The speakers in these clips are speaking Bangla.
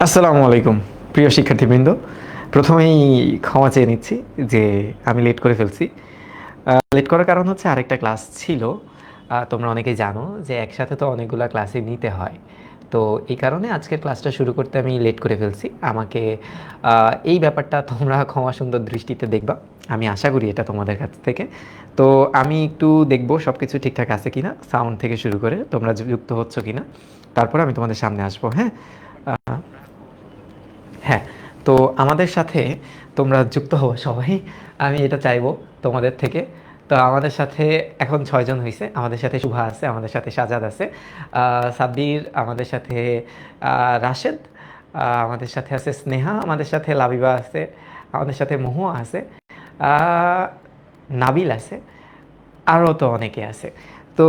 আসসালামু আলাইকুম প্রিয় শিক্ষার্থীবৃন্দ। প্রথমেই ক্ষমা চেয়ে নিচ্ছি যে আমি লেট করে ফেলছি। লেট করার কারণ হচ্ছে আরেকটা ক্লাস ছিল। তোমরা অনেকেই জানো যে একসাথে তো অনেকগুলা ক্লাসই নিতে হয়। তো এই কারণে আজকের ক্লাসটা শুরু করতে আমি লেট করে ফেলছি। আমাকে এই ব্যাপারটা তোমরা ক্ষমা সুন্দর দৃষ্টিতে দেখবা। আমি আশা করি এটা তোমাদের কাছ থেকে। তো আমি একটু দেখবো সব কিছু ঠিকঠাক আছে কিনা, সাউন্ড থেকে শুরু করে তোমরা যুক্ত হচ্ছ কিনা, তারপর আমি তোমাদের সামনে আসবো। হ্যাঁ, হ্যাঁ, তো আমাদের সাথে তোমরা যুক্ত হও সবাই। আমি এটা চাইবো তোমাদের থেকে। তো আমাদের সাথে এখন ৬ জন হইছে। আমাদের সাথে শুভা আছে, আমাদের সাথে সাজাদ আছে, সাব্বির, আমাদের সাথে রাশেদ, আমাদের সাথে আছে স্নেহা, আমাদের সাথে লাবিবা আছে, আমাদের সাথে মহুয়া আছে, আ নাবিল আছে, আরও তো অনেকে আছে। তো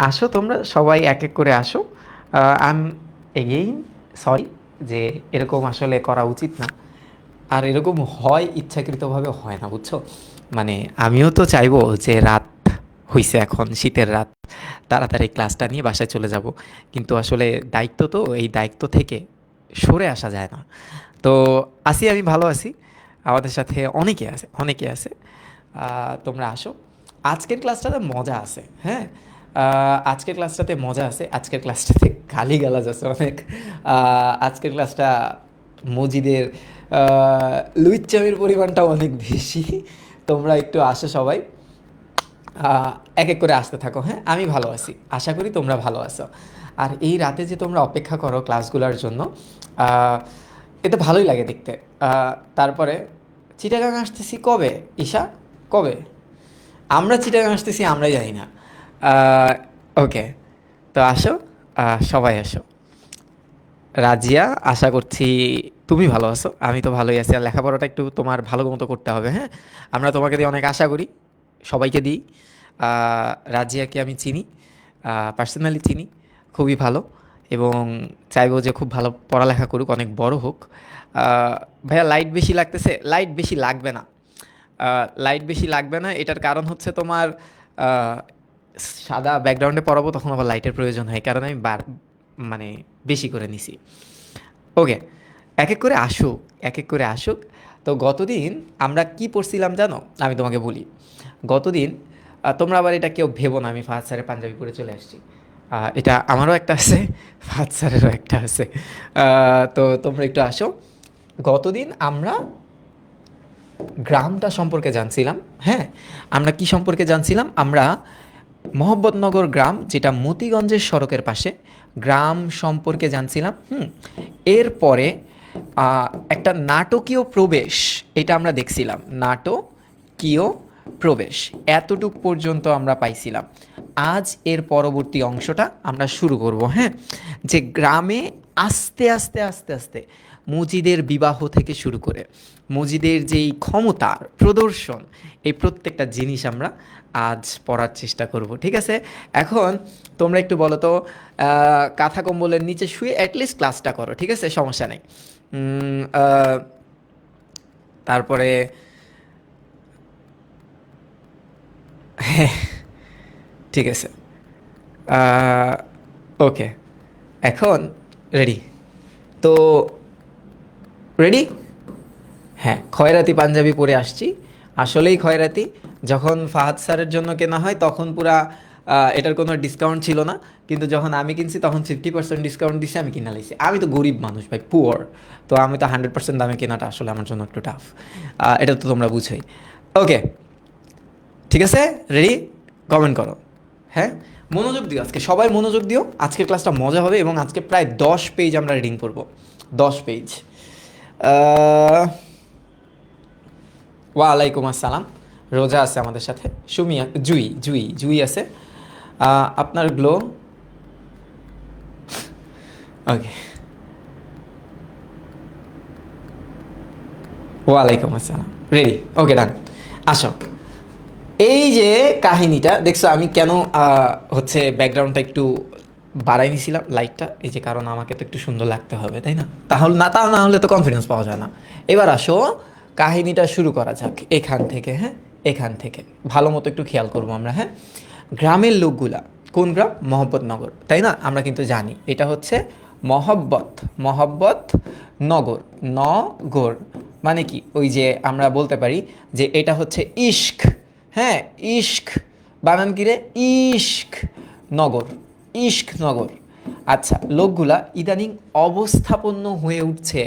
আসো তোমরা সবাই এক এক করে আসো। আই এম এগেইন সরি যে এরকম আসলে করা উচিত না। আর এরকম হয় ইচ্ছাকৃতভাবে হয় না, বুঝছো? মানে আমিও তো চাইবো যে রাত হইছে, এখন শীতের রাত, তাড়াতাড়ি ক্লাসটা নিয়ে বাসায় চলে যাব। কিন্তু আসলে দায়িত্ব তো, এই দায়িত্ব থেকে সরে আসা যায় না। তো আছি, আমি ভালো আছি। আমাদের সাথে অনেকে আছে, অনেকে আছে। তোমরা আসো। আজকের ক্লাসটাতে মজা আছে, হ্যাঁ। আজকের ক্লাসটাতে মজা আছে, আজকের ক্লাসটাতে গালিগালাজ আছে অনেক। আজকের ক্লাসটা মজিদের লুইচ্চামির পরিমাণটাও অনেক বেশি। তোমরা একটু আসো সবাই, এক এক করে আসতে থাকো। হ্যাঁ, আমি ভালো আছি, আশা করি তোমরা ভালো আছো। আর এই রাতে যে তোমরা অপেক্ষা করো ক্লাসগুলোর জন্য, আহ, এটা ভালোই লাগে দেখতে। তারপরে চিটাগাং আসতেছি কবে? ঈশা, কবে? আমরা চিটাগাং আসতেছি আমরাই জানি না। ওকে, তো আসো, সবাই আসো। রাজিয়া, আশা করছি তুমি ভালো আছো, আমি তো ভালোই আছি। আর লেখাপড়াটা একটু তোমার ভালো মতো করতে হবে, হ্যাঁ। আমরা তোমাকে দিয়ে অনেক আশা করি, সবাইকে দিই। রাজিয়াকে আমি চিনি, পার্সোনালি চিনি, খুবই ভালো, এবং চাইবো যে খুব ভালো পড়ালেখা করুক, অনেক বড় হোক। ভাইয়া লাইট বেশি লাগতেছে? লাইট বেশি লাগবে না। লাইট বেশি লাগবে না, এটার কারণ হচ্ছে তোমার আহ, সাদা ব্যাকগ্রাউন্ডে পড়াবো, তখন আবার লাইটের প্রয়োজন হয়, কারণ আমি মানে বেশি করে নিছি। ওকে, এক এক করে আসুক, এক এক করে আসুক। তো গতদিন আমরা কি পড়ছিলাম জানো? আমি তোমাকে বলি। গতদিন তোমরা আবার এটা কেউ ভেবো না আমি ফাহাদ স্যারের পাঞ্জাবি পরে চলে আসছি। এটা আমারও একটা আছে, ফাহাদ স্যারেরও একটা আছে। তো তোমরা একটু আসো। গতদিন আমরা গ্রামটা সম্পর্কে জানছিলাম, হ্যাঁ। আমরা কি সম্পর্কে জানছিলাম? আমরা মোহাম্মদনগর গ্রাম, যেটা মতিগঞ্জের সড়কের পাশে, গ্রাম সম্পর্কে জানছিলাম। এরপরে একটা নাটকীয় প্রবেশ, এটা আমরা দেখছিলাম, নাটকীয় প্রবেশ, এতটুক পর্যন্ত আমরা পাইছিলাম। আজ এর পরবর্তী অংশটা আমরা শুরু করব, হ্যাঁ। যে গ্রামে আস্তে আস্তে আস্তে আস্তে মজিদের বিবাহ থেকে শুরু করে মজিদের যেই ক্ষমতার প্রদর্শন, এই প্রত্যেকটা জিনিস আমরা আজ পড়ার চেষ্টা করব, ঠিক আছে? এখন তোমরা একটু বলো তো, কাঁথা কম্বলের নিচে শুয়ে অ্যাটলিস্ট ক্লাসটা করো, ঠিক আছে? সমস্যা নেই। তারপরে হ্যাঁ, ঠিক আছে। ওকে, এখন রেডি তো? রেডি? হ্যাঁ, খয়রাতি পাঞ্জাবি পরে আসছি। আসলেই খয়রাতি। যখন ফাহাদ স্যারের জন্য কেনা হয় তখন পুরা এটার কোনো ডিসকাউন্ট ছিল না, কিন্তু যখন আমি কিনছি তখন 50% ডিসকাউন্ট দিছে, আমি কিনা লাইছি। আমি তো গরিব মানুষ ভাই, পুয়ার। তো আমি তো 100% দামে কেনাটা আসলে আমার জন্য একটু টাফ। এটা তো তোমরা বুঝোই। ওকে, ঠিক আছে, রেডি? কমেন্ট করো। হ্যাঁ, মনোযোগ দিও, আজকে সবাই মনোযোগ দিও। আজকের ক্লাসটা মজা হবে, এবং আজকে প্রায় 10 পেজ আমরা রিডিং করব। 10 পেজ। ওয়ালাইকুম আসসালাম। রোজা আছে আমাদের সাথে, সুমিয়া, জুই, জুই, জুই আছে। আপনার গ্লো। ওকে, ওয়ালাইকুম আসসালাম। রেডি? ওকে, ডান। আসো। এই যে কাহিনীটা দেখছো, আমি কেন হচ্ছে ব্যাকগ্রাউন্ডটা একটু বাড়াই নিছিলাম লাইটটা, এই যে কারণ আমাকে তো একটু সুন্দর লাগতে হবে, তাই না? তাহলে না, তা না হলে তো কনফিডেন্স পাওয়া যায় না। এবার আসো, কাহিনীটা শুরু করা যাক এখান থেকে, হ্যাঁ। এখান থেকে ভালো মতো একটু খেয়াল করবো আমরা, হ্যাঁ। গ্রামের লোকগুলা, কোন গ্রাম? মোহাম্মদনগর, তাই না? আমরা কিন্তু জানি এটা হচ্ছে মহব্বত, মহব্বত নগর, নগর মানে কি ওই যে আমরা বলতে পারি যে এটা হচ্ছে ইশক। হ্যাঁ, ইশক বানান কি রে? ইশক নগর, ইশক নগর। আচ্ছা, লোকগুলা ইদানিং অবস্থাপন্ন হয়ে উঠছে,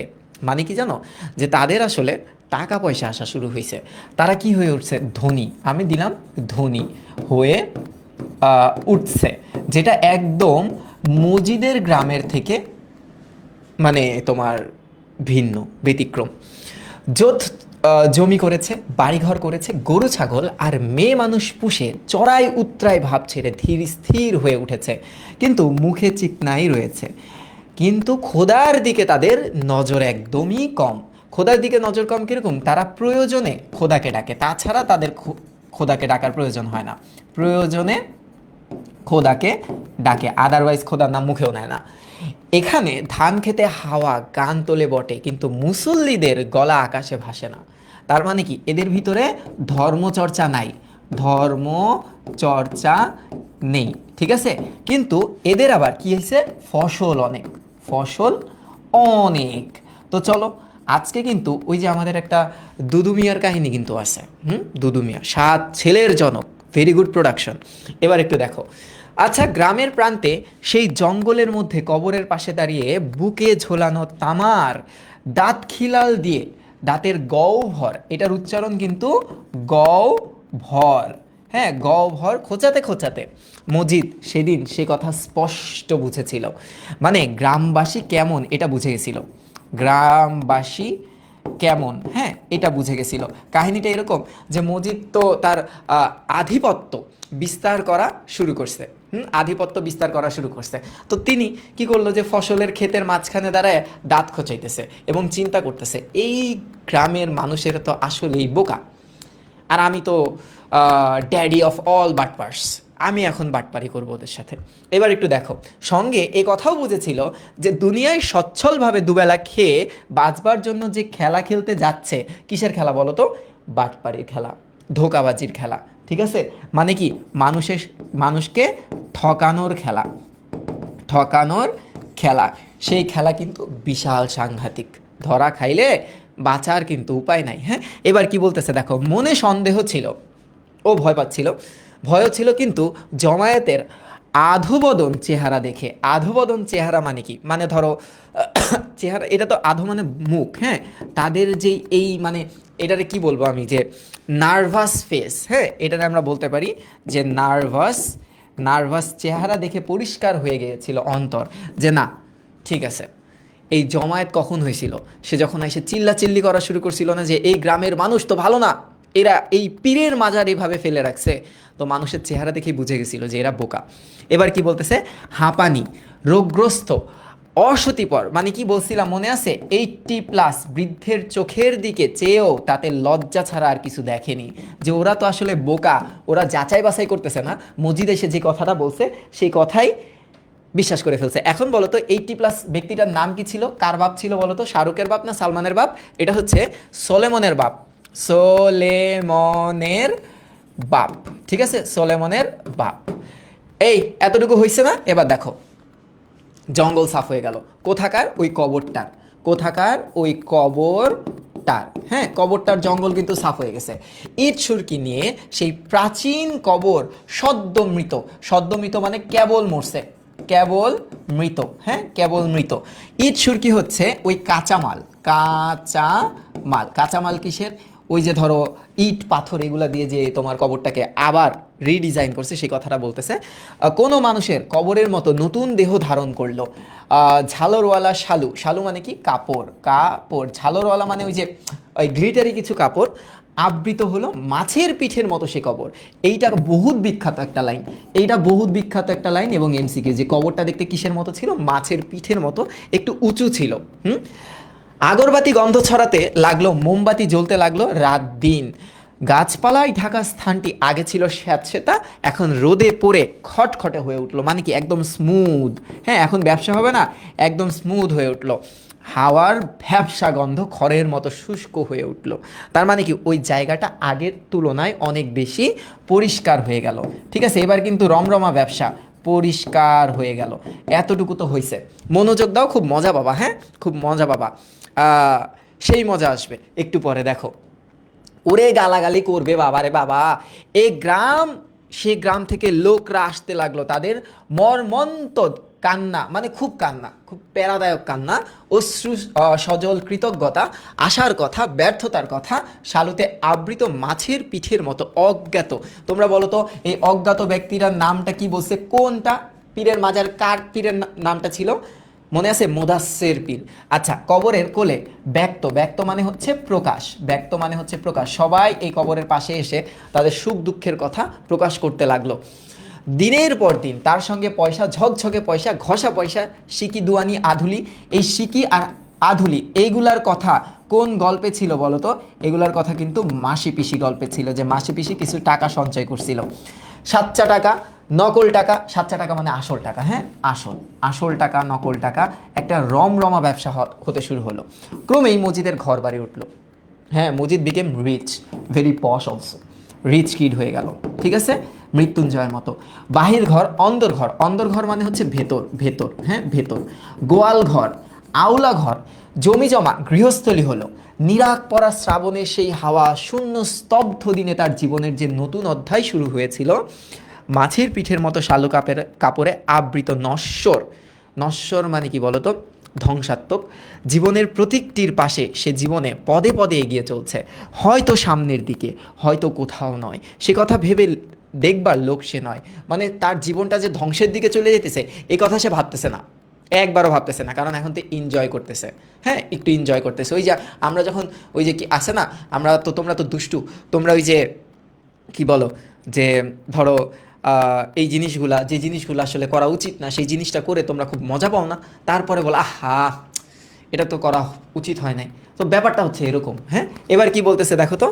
মানে কি জানো, যে তাদের আসলে টাকা পয়সা আসা শুরু হয়েছে, তারা কি হয়ে উঠছে? ধনী। আমি দিলাম ধনী হয়ে উঠছে, যেটা একদম মজিদের গ্রামের থেকে মানে তোমার ভিন্ন, ব্যতিক্রম। যোধ জমি করেছে, বাড়িঘর করেছে, গরু ছাগল আর মেয়ে মানুষ পুষে চড়াই উতরাই ভাব ছেড়ে ধীর স্থির হয়ে উঠেছে, কিন্তু মুখে চিকনাই রয়েছে। কিন্তু খোদার দিকে তাদের নজর একদমই কম। খোদার দিকে নজর কম কিরকম? তারা প্রয়োজনে খোদাকে ডাকে, তাছাড়া তাদের খোদাকে ডাকার প্রয়োজন হয় না। প্রয়োজনে খোদাকে ডাকে, আদারওয়াইজ খোদার নাম মুখেও নেয় না। এখানে ধান খেতে হাওয়া গান তোলে বটে, কিন্তু মুসল্লিদের গলা আকাশে ভাসে না। তার মানে কি? এদের ভিতরে ধর্মচর্চা নাই, ধর্মচর্চা নেই, ঠিক আছে। কিন্তু এদের আবার কি হয়েছে? ফসল অনেক, ফসল অনেক। তো চলো, আজকে কিন্তু ওই যে আমাদের একটা দুদু মিয়ার কাহিনী কিন্তু আছে। দুদু মিয়া 7 ছেলের জনক, ভেরি গুড প্রোডাকশন। এবার একটু দেখো। আচ্ছা, গ্রামের প্রান্তে সেই জঙ্গলের মধ্যে কবরের পাশে দাঁড়িয়ে বুকে ঝোলানো তামার দাঁত খিলাল দিয়ে, দাঁতের গহ্বর, এটার উচ্চারণ কিন্তু গহ্বর, হ্যাঁ গহ্বর খোঁচাতে খোঁচাতে মজিদ সেদিন সে কথা স্পষ্ট বুঝেছিল। মানে গ্রামবাসী কেমন এটা বুঝে গেছিল, গ্রামবাসী কেমন, হ্যাঁ এটা বুঝে গেছিল। কাহিনীটা এরকম যে মজিদ তো তার আধিপত্য বিস্তার করা শুরু করছে, আধিপত্য বিস্তার করা শুরু করছে। তো তিনি কি করলো? যে ফসলের ক্ষেতের মাঝখানে দাঁড়ায় দাঁত খোঁচাইতেছে এবং চিন্তা করতেছে, এই গ্রামের মানুষেরা তো আসলেই বোকা, আর আমি তো ড্যাডি অফ অল বাটপার্স, আমি এখন বাটপারি করবো ওদের সাথে। এবার একটু দেখো, সঙ্গে এ কথাও বুঝেছিল যে দুনিয়ায় সচ্ছলভাবে দুবেলা খেয়ে বাঁচবার জন্য যে খেলা খেলতে যাচ্ছে, কিসের খেলা বলো তো? বাটপারির খেলা, ধোঁকাবাজির খেলা, ঠিক আছে। মানে কি? মানুষকে ঠকানোর খেলা, ঠকানোর খেলা। সেই খেলা কিন্তু বিশাল সাংঘাতিক, ধরা খাইলে বাঁচার কিন্তু উপায় নাই। হ্যাঁ, এবার কি বলতেছে দেখো, মনে সন্দেহ ছিল, ও ভয় পাচ্ছিল, ভয়ও ছিল, কিন্তু জমায়েতের আধুবদন চেহারা দেখে, আধুবদন চেহারা মানে কি? মানে ধরো চেহারা, এটা তো আধো মানে মুখ, হ্যাঁ, তাদের যে এই মানে এটারে কি বলবো আমি, যে নার্ভাস ফেস, হ্যাঁ এটারে আমরা বলতে পারি যে নার্ভাস, নার্ভাস চেহারা দেখে পরিষ্কার হয়ে গিয়েছিল অন্তর, যে না ঠিক আছে। এই জমায়েত কখন হয়েছিল? সে যখন এসে চিল্লাচিল্লি করা শুরু করছিল না, যে এই গ্রামের মানুষ তো ভালো না, এরা এই পীরের মাজার এইভাবে ফেলে রাখছে, তো মানুষের চেহারা দেখেই বুঝে গেছিল যে এরা বোকা। এবার কি বলতেছে? হাঁপানি, রোগগ্রস্ত, অসতিপর, মানে কি বলছিলাম মনে আছে? 80+ বৃদ্ধের চোখের দিকে চেয়েও তাতে লজ্জা ছাড়া আর কিছু দেখেনি, যে ওরা তো আসলে বোকা, ওরা যাচাই বাছাই করতেছে না, মসজিদে এসে যে কথাটা বলছে সেই কথাই বিশ্বাস করে ফেলছে। এখন বলো তো 80+ ব্যক্তিটার নাম কি ছিল? কার বাপ ছিল বলো তো? শাহরুখের বাপ না সালমানের বাপ? এটা হচ্ছে সোলেমনের বাপ, সোলেমনের বাপ, ঠিক আছে, সোলেমনের বাপ। এই এতটুকু হয়েছে না? এবার দেখো, জঙ্গল সাফ হয়ে গেল, কোথাকার? ওই কবরটার, কোথাকার? ওই কবরটার, হ্যাঁ কবরটার জঙ্গল কিন্তু সাফ হয়ে গেছে। ইট সুরকি নিয়ে সেই প্রাচীন কবর সদ্য মৃত, সদ্য মৃত মানে কেবল মরছে, কেবল মৃত, হ্যাঁ কেবল মৃত। ইট সুরকি হচ্ছে ওই কাঁচামাল, কাঁচামাল, কাঁচামাল কিসের? ওই যে ধরো ইট পাথর এগুলা দিয়ে যে তোমার কবরটাকে আবার রিডিজাইন করছে, সেই কথাটা বলতেছে। কোনো মানুষের কবরের মতো নতুন দেহ ধারণ করলো। ঝালরওয়ালা শালু, শালু মানে কি? কাপড়, কাপড়, ঝালরওয়ালা মানে ওই যে ওই গ্লিটারি কিছু কাপড়, আবৃত হলো মাছের পিঠের মতো সে কবর। এইটা বহুত বিখ্যাত একটা লাইন, এইটা বহুত বিখ্যাত একটা লাইন এবং এমসিকিউ, যে কবরটা দেখতে কিসের মতো ছিল? মাছের পিঠের মতো, একটু উঁচু ছিল। আগরবাতি গন্ধ ছড়াতে লাগলো, মোমবাতি জ্বলতে লাগলো রাত দিন। গাছপালায় ঢাকা স্থানটি আগে ছিল স্যাঁতসেঁতা, এখন রোদে পড়ে খটখটে হয়ে উঠলো, মানে কি একদম স্মুথ, হ্যাঁ এখন ব্যবসা হবে না, একদম স্মুথ হয়ে উঠলো। হাওয়ার ভ্যাপসা গন্ধ খড়ের মতো শুষ্ক হয়ে উঠল। তার মানে কি ওই জায়গাটা আগের তুলনায় অনেক বেশি পরিষ্কার হয়ে গেল, ঠিক আছে। এবার কিন্তু রমরমা ব্যবসা, পরিষ্কার হয়ে গেল। এতটুকু তো হয়েছে। মনোযোগ দাও, খুব মজা পাবা, হ্যাঁ খুব মজা পাবা। সেই মজা আসবে একটু পরে, দেখো। ওরে গালাগালি করবে বাবারে বাবা। এই গ্রাম, সে গ্রাম থেকে লোকরা আসতে লাগলো, তাদের মর্মন্তদ কান্না, মানে খুব কান্না, খুব প্যারাদায়ক কান্না, অশ্রু সজল কৃতজ্ঞতা, আশার কথা, ব্যর্থতার কথা, শালুতে আবৃত মাছের পিঠের মতো অজ্ঞাত। তোমরা বলো তো, এই অজ্ঞাত ব্যক্তিটার নামটা কি বলছে? কোনটা পীরের মাজার, কার পীরের নামটা ছিল? মনে আছে? মুদাস্সের পীর। আচ্ছা, কবরের কোলে ব্যক্ত, ব্যক্ত মানে হচ্ছে প্রকাশ, ব্যক্ত মানে হচ্ছে প্রকাশ। সবাই এই কবরের পাশে এসে তাদের সুখ দুঃখের কথা প্রকাশ করতে লাগলো। দিনের পর দিন তার সঙ্গে পয়সা, ঝকঝকে পয়সা, ঘষা পয়সা, সিকি দুয়ানি আধুলি। এই সিকি আর আধুলি এইগুলার কথা কোন গল্পে ছিল বলো তো? এগুলার কথা কিন্তু মাসি পিসি গল্পে ছিল, যে মাসি পিসি কিছু টাকা সঞ্চয় করছিল। সাচ্চা টাকা, নকল টাকা, সাচ্চা টাকা মানে আসল টাকা, হ্যাঁ আসল, আসল টাকা, নকল টাকা, একটা রমরমা ব্যবসা হতে শুরু হলো। ক্রমেই মজিদের ঘর বাড়ি উঠলো। হ্যাঁ, মজিদ বিকেম রিচ, ভেরি পশ অলসো, রিচ কিড হয়ে গেল, ঠিক আছে, মৃত্যুঞ্জয়ের মতো। বাহির ঘর, অন্দর ঘর, অন্দর ঘর মানে হচ্ছে ভেতর, ভেতর, হ্যাঁ ভেতর। গোয়াল ঘর, আউলা ঘর, জমি জমা গৃহস্থলী হলো। নিরাগ পরা শ্রাবণের সেই হাওয়া, শূন্য স্তব্ধ দিনে তার জীবনের যে নতুন অধ্যায় শুরু হয়েছিল, মাছের পিঠের মতো শালু কাপড়ে আবৃত নশ্বর। নশ্বর মানে কি বলতো? ধ্বংসাত্মক জীবনের প্রতীকটির পাশে সে জীবনে পদে পদে এগিয়ে চলছে, হয়তো সামনের দিকে, হয়তো কোথাও নয়। সে কথা ভেবে দেখবার লোক সে নয়। মানে তার জীবনটা যে ধ্বংসের দিকে চলে যেতেছে, এই কথা সে ভাবতেছে না, একবারও ভাবতেছে না, কারণ এখন তো এনজয় করতেছে। হ্যাঁ, একটু এনজয় করতেছে। ওই যে আমরা যখন, ওই যে কি আছে না, আমরা তো, তোমরা তো দুষ্টু, তোমরা ওই যে কি বলো, যে ধরো এই জিনিসগুলা, যে জিনিসগুলো আসলে করা উচিত না, সেই জিনিসটা করে তোমরা খুব মজা পাও না, তারপরে বলো আহা, এটা তো করা উচিত হয় নাই। তো ব্যাপারটা হচ্ছে এরকম। হ্যাঁ, এবার কি বলতেছে দেখো তো,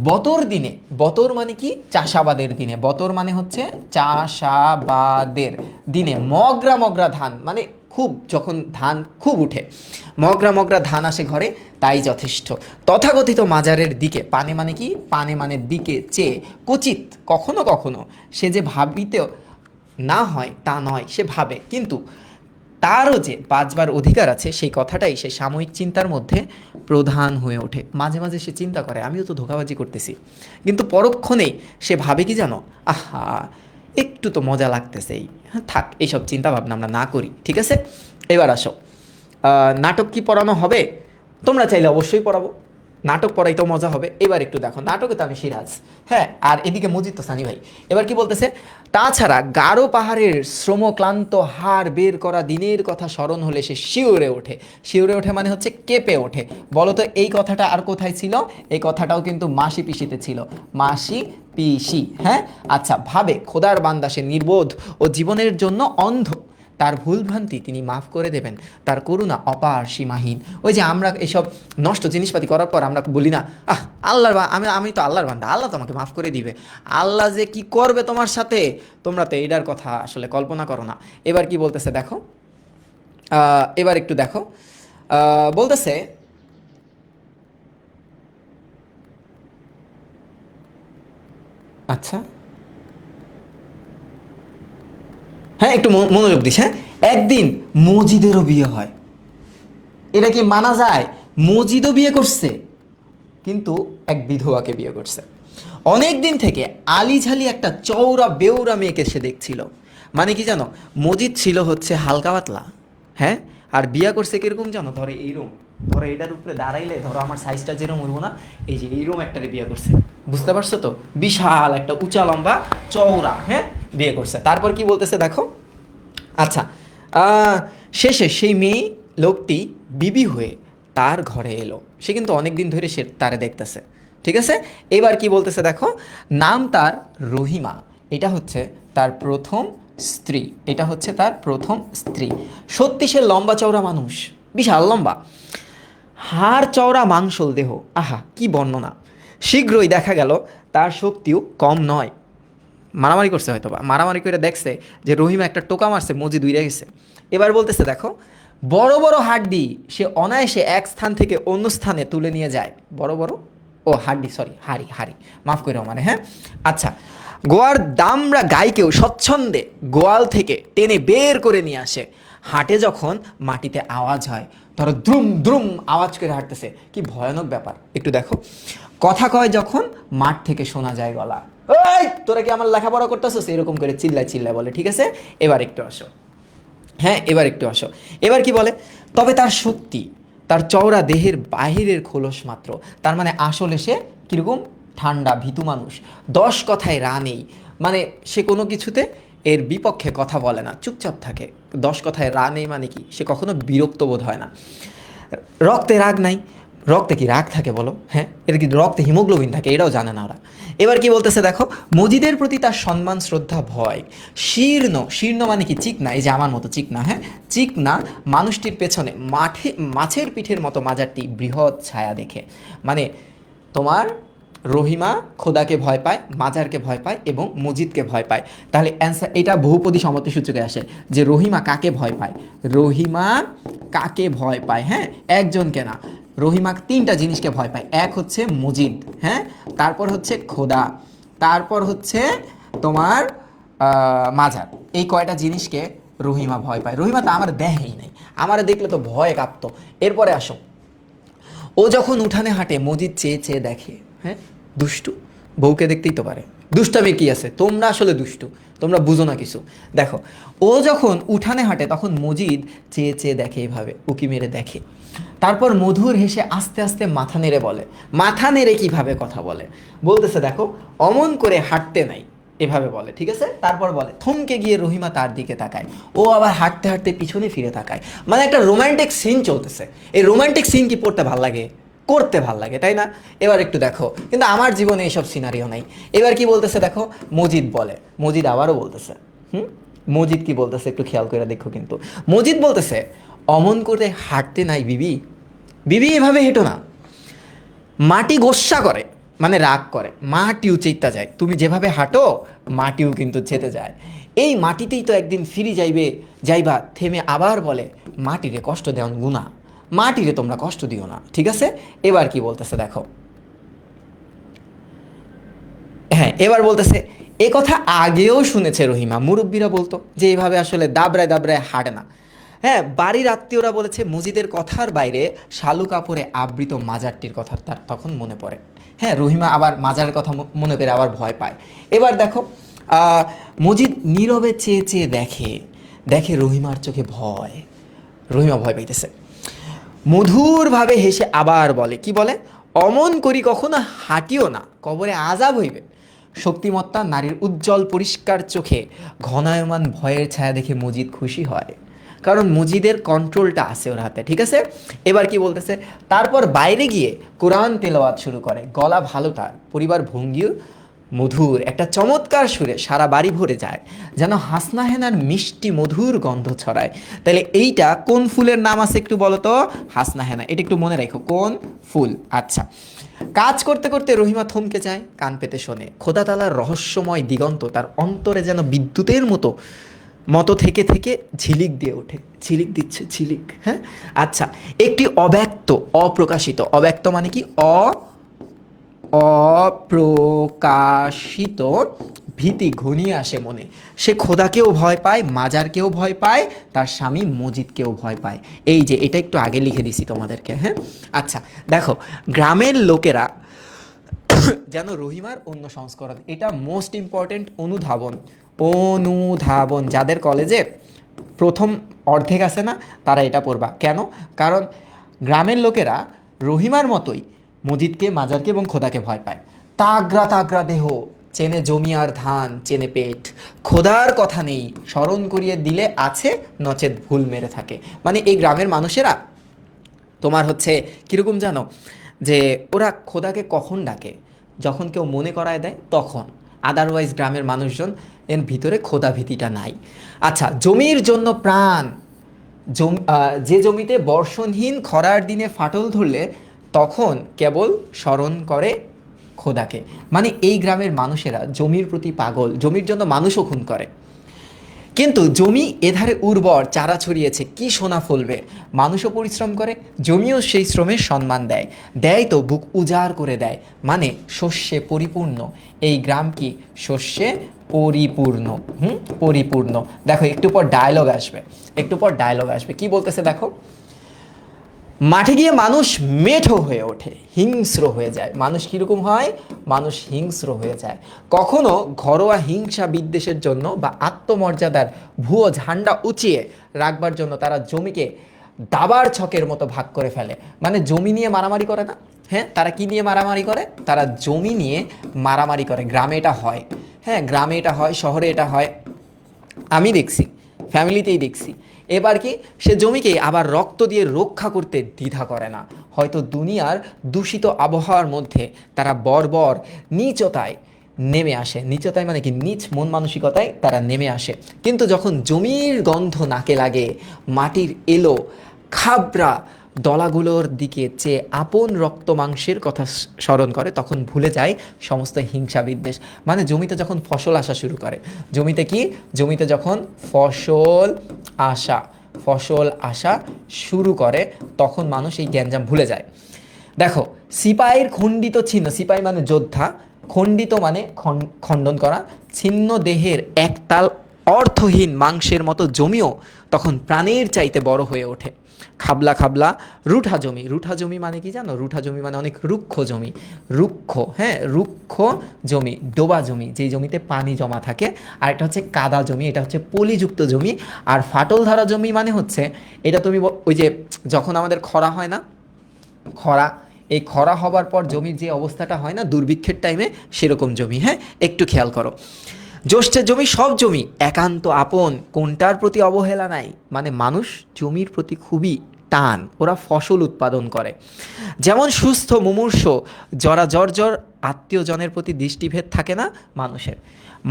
বতর দিনে, বতর মানে কি? চাষাবাদের দিনে, বতর মানে হচ্ছে চাষাবাদের দিনে, মগরা মগরা ধান মানে খুব, যখন ধান খুব উঠে, মগরা মগরা ধান আসে ঘরে, তাই যথেষ্ট। তথাকথিত মাজারের দিকে, পানে মানে কি? পানে মানে দিকে চেয়ে, কচিত কখনো কখনো সে যে ভাবিতে না হয় তা নয়, সে ভাবে, কিন্তু তারও যে বাঁচবার অধিকার আছে, সেই কথাটাই সে সাময়িক চিন্তার মধ্যে প্রধান হয়ে ওঠে। মাঝে মাঝে সে চিন্তা করে, আমিও তো ধোঁকাবাজি করতেছি, কিন্তু পরক্ষণেই সে ভাবে কি জানো? আহা, একটু তো মজা লাগতেছেই, হ্যাঁ থাক, এইসব চিন্তা ভাবনা আমরা না করি, ঠিক আছে। এবার আসো, নাটক কি পড়ানো হবে? তোমরা চাইলে অবশ্যই পড়াবো, নাটক পড়াইতেও মজা হবে। এবার একটু দেখো, নাটকে তো আমি সিরাজ, হ্যাঁ, আর এদিকে মজিদ তো সানি ভাই। এবার কি বলতেছে? তাছাড়া গারো পাহাড়ের শ্রমক্লান্ত হাড় বের করা দিনের কথা স্মরণ হলে সে শিউরে ওঠে। শিউরে ওঠে মানে হচ্ছে কেঁপে ওঠে। বলো তো এই কথাটা আর কোথায় ছিল? এই কথাটাও কিন্তু মাসি পিসিতে ছিল, মাসি পিসি, হ্যাঁ। আচ্ছা, ভাবে খোদার বান্দা, সে নির্বোধ ও জীবনের জন্য অন্ধ, তার ভুলভ্রান্তি তিনি মাফ করে দেবেন, তার করুণা অপার সীমাহীন। ওই যে আমরা এসব নষ্ট জিনিসপাতি করার পর আমরা বলি না, আহ আল্লাহর আমি আমি তো আল্লাহর বান্দা, আল্লাহ তোমাকে মাফ করে দিবে। আল্লাহ যে কি করবে তোমার সাথে, তোমরা তো এটার কথা আসলে কল্পনা করো না। এবার কি বলতেছে দেখো, এবার একটু দেখো, বলতেছে, আচ্ছা হ্যাঁ একটু মনোযোগ দিস, হ্যাঁ। একদিন মজিদেরও বিয়ে হয়। এটা কি মানা যায়? মজিদও বিয়ে করছে, কিন্তু এক বিধবাকে বিয়ে করছে। অনেক দিন থেকে আলিঝালি একটা চৌরা বেউরা মেয়েকে সে দেখছিল। মানে কি জানো? মজিদ ছিল হচ্ছে হালকা পাতলা, হ্যাঁ, আর বিয়া করছে কিরকম জানো? ধরো এইরকম, ধরো এটার উপরে দাঁড়াইলে, ধরো আমার সাইজটা যেরকম হইব না, এই যে এইরকম একটারে বিয়ে করছে, বুঝতে পারছো তো? বিশাল একটা উঁচা লম্বা চৌড়া, হ্যাঁ, বিয়ে করছে। তারপর কি বলতেছে দেখো, আচ্ছা, শেষে সেই মেয়ে লোকটি বিবি হয়ে তার ঘরে এলো। সে কিন্তু অনেক দিন ধরে সে তারে দেখতেছে, ঠিক আছে। এবার কি বলতেছে দেখো, নাম তার রহিমা, এটা হচ্ছে তার প্রথম স্ত্রী, এটা হচ্ছে তার প্রথম স্ত্রী। সত্যি সে লম্বা চওড়া মানুষ, বিশাল লম্বা, হাড় চওড়া মাংসল দেহ, আহা কি বর্ণনা। শীঘ্রই দেখা গেল তার শক্তিও কম নয়। মারামারি করছে হয়তো, বা মারামারি করে দেখছে যে রহিমা একটা টোকা মারছে, মজিদ উইরা গেছে। এবার বলতেছে দেখো, বড় বড় হাড্ডি সে অনায়াসে এক স্থান থেকে অন্য স্থানে তুলে নিয়ে যায়। বড় বড়, ও হাড্ডি, সরি হাড়ি, হাড়ি, মাফ করে মানে, হ্যাঁ। আচ্ছা, গোয়ার দামরা গাইকেও স্বচ্ছন্দে গোয়াল থেকে টেনে বের করে নিয়ে আসে। হাঁটে যখন মাটিতে আওয়াজ হয়, ধরো দ্রুম দ্রুম আওয়াজ করে হাঁটতেছে, কি ভয়ানক ব্যাপার। একটু দেখো, কথা কয় যখন মাঠ থেকে শোনা যায় গলা, এই তোরা কি আমার লেখাপড়া করতেছিস, এরকম করে চিল্লায় চিল্লায় বলে। ঠিক আছে, এবার একটু আসো, হ্যাঁ এবার একটু আসো। এবার কি বলে, তবে তার শক্তি তার চওড়া দেহের বাহিরের খোলস মাত্র। তার মানে আসলে সে কিরকম ঠান্ডা ভীতু মানুষ, 10 কথায় রা নেই, মানে সে কোনো কিছুতে এর বিপক্ষে কথা বলে না, চুপচাপ থাকে। 10 কথায় রা নেই মানে কি, সে কখনো বিরক্ত বোধ হয় না। রক্তে রাগ নাই, রক্তে কি রাগ থাকে বলো, হ্যাঁ এটা কি রক্তে হিমোগ্লোবিন থাকে, এটাও জানে না ওরা। এবার কি বলতেছে দেখো, মজিদের প্রতি তার সম্মান শ্রদ্ধা ভয়। শীর্ণ, শীর্ণ মানে কি চিকনা, এই যে আমার মতো চিকনা, হ্যাঁ চিকনা মানুষটির পেছনে মাছের পিঠের মতো মাজারটি বৃহৎ ছায়া দেখে। মানে তোমার রহিমা খোদাকে ভয় পায়, মাজারকে ভয় পায় এবং মজিদকে ভয় পায়। তাহলে অ্যান্সার এটা বহুপদী সমর্থ সূচকে আসে যে রহিমা কাকে ভয় পায়, রহিমা কাকে ভয় পায়, হ্যাঁ একজনকে না, রহিমা 3টা জিনিসকে ভয় পায়। এক হচ্ছে মজিদ, হ্যাঁ তারপর হচ্ছে খোদা, তারপর হচ্ছে তোমার মাজার। এই কয়টা জিনিসকে রহিমা ভয় পায়। রহিমা তো আমার দেহেই নাই, আমার দেখলে তো ভয় কাঁপতো। এরপরে আসো, ও যখন উঠানে হাঁটে মজিদ চেয়ে চেয়ে দেখে, হ্যাঁ দুষ্টু, বউকে দেখতেই তো পারে, দুষ্টামি কি আছে, তোমরা আসলে দুষ্টু, তোমরা বুঝো না কিছু। দেখো, ও যখন উঠানে হাঁটে তখন মজিদ চেয়ে চেয়ে দেখে, এভাবে উকি মেরে দেখে। তারপর মধুর হেসে আস্তে আস্তে মাথা নেড়ে বলে। মাথা নেড়ে কিভাবে কথা বলে, বলতেছে দেখো, অমন করে হাঁটতে নাই, এভাবে বলে। ঠিক আছে, তারপর বলে, থমকে গিয়ে রহিমা তার দিকে তাকায়, ও আবার হাঁটতে হাঁটতে পিছনে ফিরে তাকায়। মানে একটা রোমান্টিক সিন চলতেছে, এই রোমান্টিক সিন কি পড়তে ভাল লাগে, করতে ভাল লাগে, তাই না? এবার একটু দেখো, কিন্তু আমার জীবনে এইসব সিনারিও নাই। এবার কি বলতেছে দেখো, মজিদ বলে, মজিদ আবারও বলতেছে, মজিদ কি বলতেছে একটু খেয়াল করে দেখো। কিন্তু মজিদ বলতেছে, অমন করে হাঁটতে নাই বিবি, বিবি এভাবে হেঁটো না, মাটি গোস্সা করে, মানে রাগ করে, মাটিও চেতা যায়, তুমি যেভাবে হাঁটো মাটিও কিন্তু চেতে যায়। এই মাটিতেই তো একদিন ফিরি যাইবে, যাইবা। থেমে আবার বলে, মাটিরে কষ্ট দেওয়ান গুণা, মাটিরে তোমরা কষ্ট দিও না। ঠিক আছে, এবার কি বলতেছে দেখো, হ্যাঁ এবার বলতেছে, এ কথা আগেও শুনেছে রহিমা, মুরব্বীরা বলতো যে এইভাবে আসলে দাবড়ায় দাবড়ায় হাঁটে না। হ্যাঁ, বাড়ির আত্মীয়রা বলেছে মজিদের কথার বাইরে শালু কাপড়ে আবৃত মাজারটির কথা তার তখন মনে পড়ে। হ্যাঁ, রহিমা আবার মাজারের কথা মনে করে আবার ভয় পায়। এবার দেখো, মজিদ নীরবে চেয়ে চেয়ে দেখে, দেখে রহিমার চোখে ভয়, রহিমা ভয় পাইতেছে। মধুরভাবে হেসে আবার বলে, কি বলে, অমন করি কখনো হাঁটিও না, কবরে আজাব হইবে। শক্তিমত্তা নারীর উজ্জ্বল পরিষ্কার চোখে ঘনায়মান ভয়ের ছায়া দেখে মজিদ খুশি হয়, কারণ মজিদের কন্ট্রোলটা আছে ওর হাতে। ঠিক আছে, এবার কি বলতেছে, তারপর বাইরে গিয়ে কোরআন তেলাওয়াত শুরু করে, গলা ভালো তার, পরিবার ভঙ্গিও মধুর, একটা চমৎকার সুরে সারা বাড়ি ভরে যায়, যেন হাসনা হেনার মিষ্টি মধুর গন্ধ ছড়ায়। তাহলে এইটা কোন ফুলের নাম আছে একটু বলো তো, হাসনা হেনা, এটা একটু মনে রাখো কোন ফুল। আচ্ছা, কাজ করতে করতে রহিমা থমকে যায়, কান পেতে শোনে, খোদা তালার রহস্যময় দিগন্ত তার অন্তরে যেন বিদ্যুতের মতো মতো থেকে থেকে ঝিলিক দিয়ে ওঠে, ঝিলিক দিচ্ছে ঝিলিক। হ্যাঁ, আচ্ছা, একটি অব্যক্ত অপ্রকাশিত, অব্যক্ত মানে কি, অপ্রকাশিত ভীতি ঘনিয়ে আসে মনে। সে খোদাকেও ভয় পায়, মাজারকেও ভয় পায়, তার স্বামী মজিদকেও ভয় পায়। এই যে এটা একটু আগে লিখে দিছি তোমাদেরকে। হ্যাঁ, আচ্ছা দেখো, গ্রামের লোকেরা যেন রহিমার অন্য সংস্করণ, এটা মোস্ট ইম্পর্টেন্ট অনুধাবন। অনুধাবন যাদের কলেজে প্রথম অর্ধেক আছে না, তারা এটা পড়বা। কেন? কারণ গ্রামের লোকেরা রহিমার মতোই মজিদকে, মাজারকে এবং খোদাকে ভয় পায়। তাগরা তাগরা দেহ, চেনে জমি আর ধান, চেনে পেট, খোদার কথা নেই, স্মরণ করিয়ে দিলে আছে, নচেত ভুল মেরে থাকে। মানে এই গ্রামের মানুষেরা তোমার হচ্ছে কীরকম জানো, যে ওরা খোদাকে কখন ডাকে, যখন কেউ মনে করায় দেয় তখন, আদারওয়াইজ গ্রামের মানুষজন এর ভিতরে খোদা ভীতিটা নাই। আচ্ছা, জমির জন্য প্রাণ, যে জমিতে বর্ষণহীন খরার দিনে ফাটল ধরলে তখন কেবল স্মরণ করে খোদাকে। মানে এই গ্রামের মানুষেরা জমির প্রতি পাগল, জমির জন্য মানুষও খুন করে। কিন্তু জমি এধারে উর্বর, চারা ছড়িয়েছে, কি সোনা ফলবে। মানুষও পরিশ্রম করে, জমিও সেই শ্রমের সম্মান দেয়, দেয় তো বুক উজাড় করে দেয়, মানে শস্যে পরিপূর্ণ। এই গ্রাম কি শস্যে পরিপূর্ণ। পরিপূর্ণ। দেখো একটু পর ডায়লগ আসবে, একটু পর ডায়লগ আসবে, কি বলতেছে দেখো। মাঠে গিয়ে মানুষ মেঠো হয়ে ওঠে, হিংস্র হয়ে যায়। মানুষ কীরকম হয়? মানুষ হিংস্র হয়ে যায়। কখনো ঘরোয়া হিংসা বিদ্বেষের জন্য বা আত্মমর্যাদার ভুয়ো ঝান্ডা উঁচিয়ে রাখবার জন্য তারা জমিকে দাবার ছকের মতো ভাগ করে ফেলে। মানে জমি নিয়ে মারামারি করে না? হ্যাঁ, তারা কি নিয়ে মারামারি করে? তারা জমি নিয়ে মারামারি করে। গ্রামে এটা হয়, হ্যাঁ গ্রামে এটা হয়, শহরে এটা হয়, আমি দেখছি, ফ্যামিলিতেই দেখছি। এবার কি সে জমিকে আবার রক্ত দিয়ে রক্ষা করতে দ্বিধা করে না। হয়তো দুনিয়ার দূষিত আবহাওয়ার মধ্যে তারা বর্বর নীচতায় নেমে আসে। নীচতায় মানে কি? নীচ মন মানসিকতায় তারা নেমে আসে। কিন্তু যখন জমির গন্ধ নাকে লাগে, মাটির এলো খাবরা দলাগুলোর দিকে চেয়ে আপন রক্ত মাংসের কথা স্মরণ করে, তখন ভুলে যায় সমস্ত হিংসা বিদ্বেষ। মানে জমিতে যখন ফসল আসা শুরু করে, জমিতে কি? জমিতে যখন ফসল আসা শুরু করে, তখন মানুষ এই গ্যাঞ্জাম ভুলে যায়। দেখো, সিপাহীর খণ্ডিত ছিন্ন, সিপাহী মানে যোদ্ধা, খণ্ডিত মানে খণ্ডন করা, ছিন্ন দেহের একতাল অর্থহীন মাংসের মতো জমিও তখন প্রাণের চাইতে বড় হয়ে ওঠে। খাবলা খাবলা রুঠা জমি। রুঠা জমি মানে কি জানো? রুঠা জমি মানে অনেক রুক্ষ জমি। রুক্ষ, হ্যাঁ রুক্ষ জমি, ডোবা জমি, যেই জমিতে পানি জমা থাকে। আর এটা হচ্ছে কাদা জমি, এটা হচ্ছে পলিযুক্ত জমি। আর ফাটল ধরা জমি মানে হচ্ছে, এটা তুমি ওই যে যখন আমাদের খরা হয় না, খরা, এই খরা হবার পর জমির যে অবস্থাটা হয় না দুর্ভিক্ষের টাইমে, সেরকম জমি। হ্যাঁ, একটু খেয়াল করো। জ্যৈষ্ঠের জমি সব জমি একান্ত আপন, কোনটার প্রতি অবহেলা নাই। মানে মানুষ জমির প্রতি খুবই টান, ওরা ফসল উৎপাদন করে। যেমন সুস্থ মুমূর্ষ জরা জর্জর আত্মীয়জনের প্রতি দৃষ্টিভেদ থাকে না মানুষের,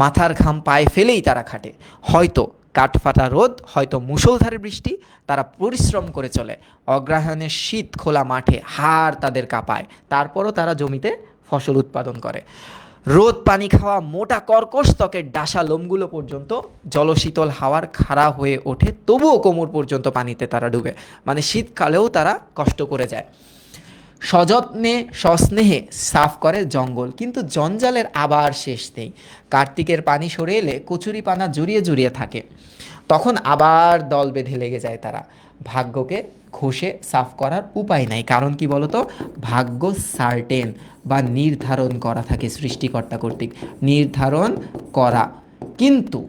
মাথার ঘাম পায়ে ফেলেই তারা খাটে। হয়তো কাঠফাটা রোদ, হয়তো মুষলধারে বৃষ্টি, তারা পরিশ্রম করে চলে। অগ্রহায়ণের শীত খোলা মাঠে হাড় তাদের কাঁপায়, তারপরও তারা জমিতে ফসল উৎপাদন করে। রোদ পানি খাওয়া মোটা কর্কশ ত্বকের ডাসা লোমগুলো পর্যন্ত জলশীতল হাওয়ার খাড়া হয়ে ওঠে, তবুও কোমর পর্যন্ত পানিতে তারা ডুবে। মানে শীতকালেও তারা কষ্ট করে যায়। সযত্নে সস্নেহে সাফ করে জঙ্গল, কিন্তু জঞ্জালের আবার শেষ নেই। কার্তিকের পানি সরে এলে কচুরি পানা জড়িয়ে জড়িয়ে থাকে, তখন আবার দল বেঁধে লেগে যায় তারা। ভাগ্যকে ঘষে সাফ করার উপায় নাই। কারণ কি বলতো? ভাগ্য সার্টেন বা নির্ধারণ করা থাকে সৃষ্টিকর্তা কর্তৃক, নির্ধারণ করা। কিন্তু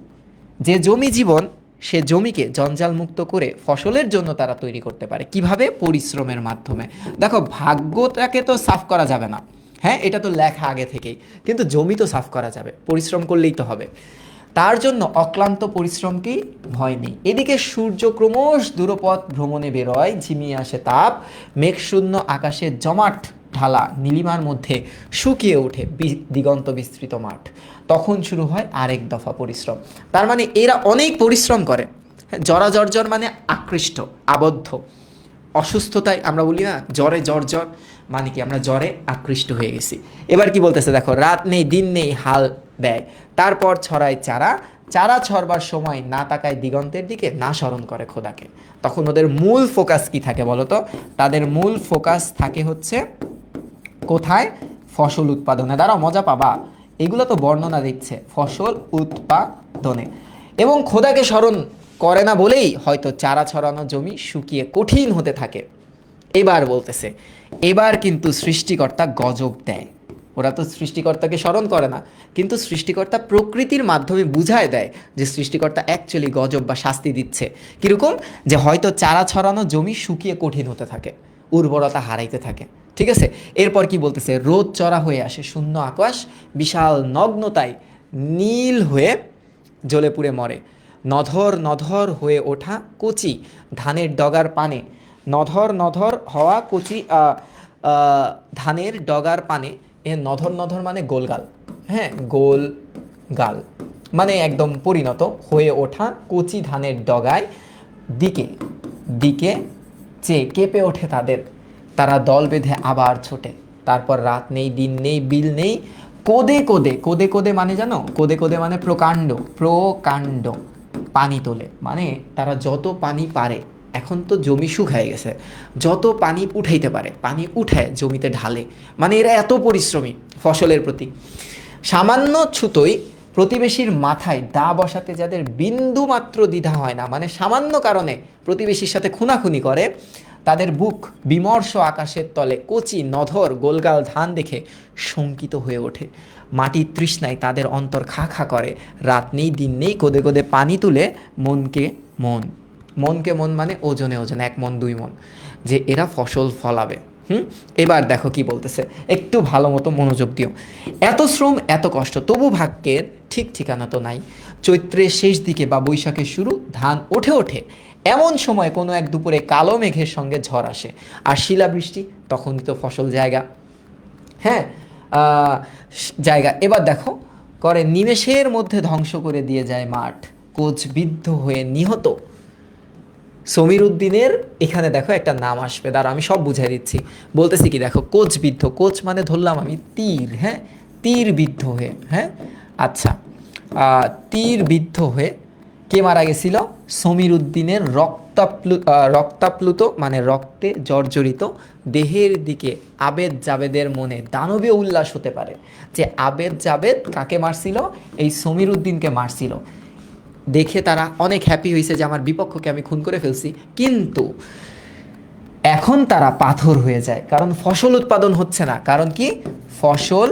যে জমি জীবন, সে জমিকে জঞ্জাল মুক্ত করে ফসলের জন্য তারা তৈরি করতে পারে। কিভাবে? পরিশ্রমের মাধ্যমে। দেখো, ভাগ্যটাকে তো সাফ করা যাবে না, হ্যাঁ এটা তো লেখা আগে থেকেই, কিন্তু জমি তো সাফ করা যাবে, পরিশ্রম করলেই তো হবে। তার জন্য অক্লান্ত পরিশ্রম কি? ভয় নেই। এদিকে সূর্য ক্রমশ দূরপথ ভ্রমণে বেরোয়, ঝিমিয়ে আসে তাপ, মেঘশূন্য আকাশে জমাট ঢালা নীলিমার মধ্যে শুকিয়ে ওঠে দিগন্ত বিস্তৃত মাঠ। তখন শুরু হয় আরেক দফা পরিশ্রম। তার মানে এরা অনেক পরিশ্রম করে। জরা জর্জর মানে আকৃষ্ট, আবদ্ধ। অসুস্থতায় আমরা বলি না জ্বরে জর্জর, মানে কি? আমরা জ্বরে আকৃষ্ট হয়ে গেছি। এবার কি বলতেছে দেখো, রাত নেই দিন নেই হাল দেয়, তারপর ছড়ায় চারা, চারা ছড়বার সময় না তাকায় দিগন্তের দিকে, না স্মরণ করে খোদাকে। তখন ওদের মূল ফোকাস কি থাকে বলতো? তাদের মূল ফোকাস থাকে হচ্ছে কোথায়? ফসল উৎপাদনে। দাঁড়াও, মজা পাবা, এগুলো তো বর্ণনা দিচ্ছে ফসল উৎপাদনে। এবং খোদাকে স্মরণ করে না বলেই হয়তো চারা ছড়ানো জমি শুকিয়ে কঠিন হতে থাকে। এবার বলতেছে, এবার কিন্তু সৃষ্টিকর্তা গজব দেয়। ওরা তো সৃষ্টিকর্তাকে স্মরণ করে না, কিন্তু সৃষ্টিকর্তা প্রকৃতির মাধ্যমে বুঝায় দেয় যে সৃষ্টিকর্তা অ্যাকচুয়ালি গজব বা শাস্তি দিচ্ছে। কীরকম? যে হয়তো চারা ছড়ানো জমি শুকিয়ে কঠিন হতে থাকে, উর্বরতা হারাইতে থাকে। ঠিক আছে, এরপর কি বলতেছে? রোদ চড়া হয়ে আসে, শূন্য আকাশ বিশাল নগ্নতায় নীল হয়ে জ্বলে পুড়ে মরে। নধর নধর হয়ে ওঠা কচি ধানের ডগার পানে, নধর নধর হওয়া কচি ধানের ডগার পানে, এ নধর নধর মানে গোলগাল, হ্যাঁ গোলগাল মানে একদম পরিণত হয়ে ওঠা কচি ধানের ডগায় দিকে দিকে চেয়ে কেঁপে ওঠে তাদের, তারা দল বেঁধে আবার ছোটে। তারপর রাত নেই দিন নেই বিল নেই, কোদে কোদে, কোদে কোদে মানে জানো? কোদে কোদে মানে প্রকাণ্ড, প্রকাণ্ড পানি তোলে, মানে তারা যত পানি পারে, এখন তো জমি শুকায় গেছে, যত পানি উঠাইতে পারে পানি উঠায় জমিতে ঢালে। মানে এরা এত পরিশ্রমী ফসলের প্রতি। সামান্য ছুতোই প্রতিবেশীর মাথায় দা বসাতে যাদের বিন্দু মাত্র দ্বিধা হয় না, মানে সামান্য কারণে প্রতিবেশীর সাথে খুনাখুনি করে, তাদের বুক বিমর্ষ আকাশের তলে কচি নধর গোলগাল ধান দেখে শঙ্কিত হয়ে ওঠে। মাটির তৃষ্ণায় তাদের অন্তর খা খা করে। রাত নেই দিন নেই কোদে কোদে পানি তুলে মনকে মন, মনকে মন মানে ওজনে ওজন, 1 মন 2 মন, যে এরা ফসল ফলাবে। এবার দেখো কি বলতেছে, একটু ভালো মতো মনোযোগ দিও। এত শ্রম এত কষ্ট, তবু ভাগ্যের ঠিক ঠিকানা তো নাই। চৈত্রের শেষ দিকে বা বৈশাখের শুরু, ধান ওঠে ওঠে এমন সময় কোনো এক দুপুরে কালো মেঘের সঙ্গে ঝড় আসে আর শিলাবৃষ্টি, তখনই তো ফসল জায়গা। হ্যাঁ, আহ, জায়গা। এবার দেখো করে নিমেষের মধ্যে ধ্বংস করে দিয়ে যায় মাঠ, কোচবিদ্ধ হয়ে নিহত সমীর উদ্দিনের। এখানে দেখো একটা নাম আসবে, দাঁড়া আমি সব বুঝাই দিচ্ছি। বলতেছি কি দেখো, কোচবিদ্ধ, কোচ মানে ধরলাম আমি তীর, হ্যাঁ, তীর বিদ্ধ হয়ে, হ্যাঁ আচ্ছা, তীর বিদ্ধ হয়ে কে মারা গেছিল? সমীর উদ্দিনের রক্তাপ্লুত মানে রক্তে জর্জরিত দেহের দিকে আবেদ জাবেদের মনে দানবীয় উল্লাস হতে পারে যে আবেদ জাবেদ কাকে মারছিল? এই সমীর উদ্দিনকে মারছিল। দেখে তারা অনেক হ্যাপি হয়েছে যে আমার বিপক্ষকে আমি খুন করে ফেলছি, কিন্তু এখন তারা পাথর হয়ে যায়, কারণ ফসল উৎপাদন হচ্ছে না। কারণ কি? ফসল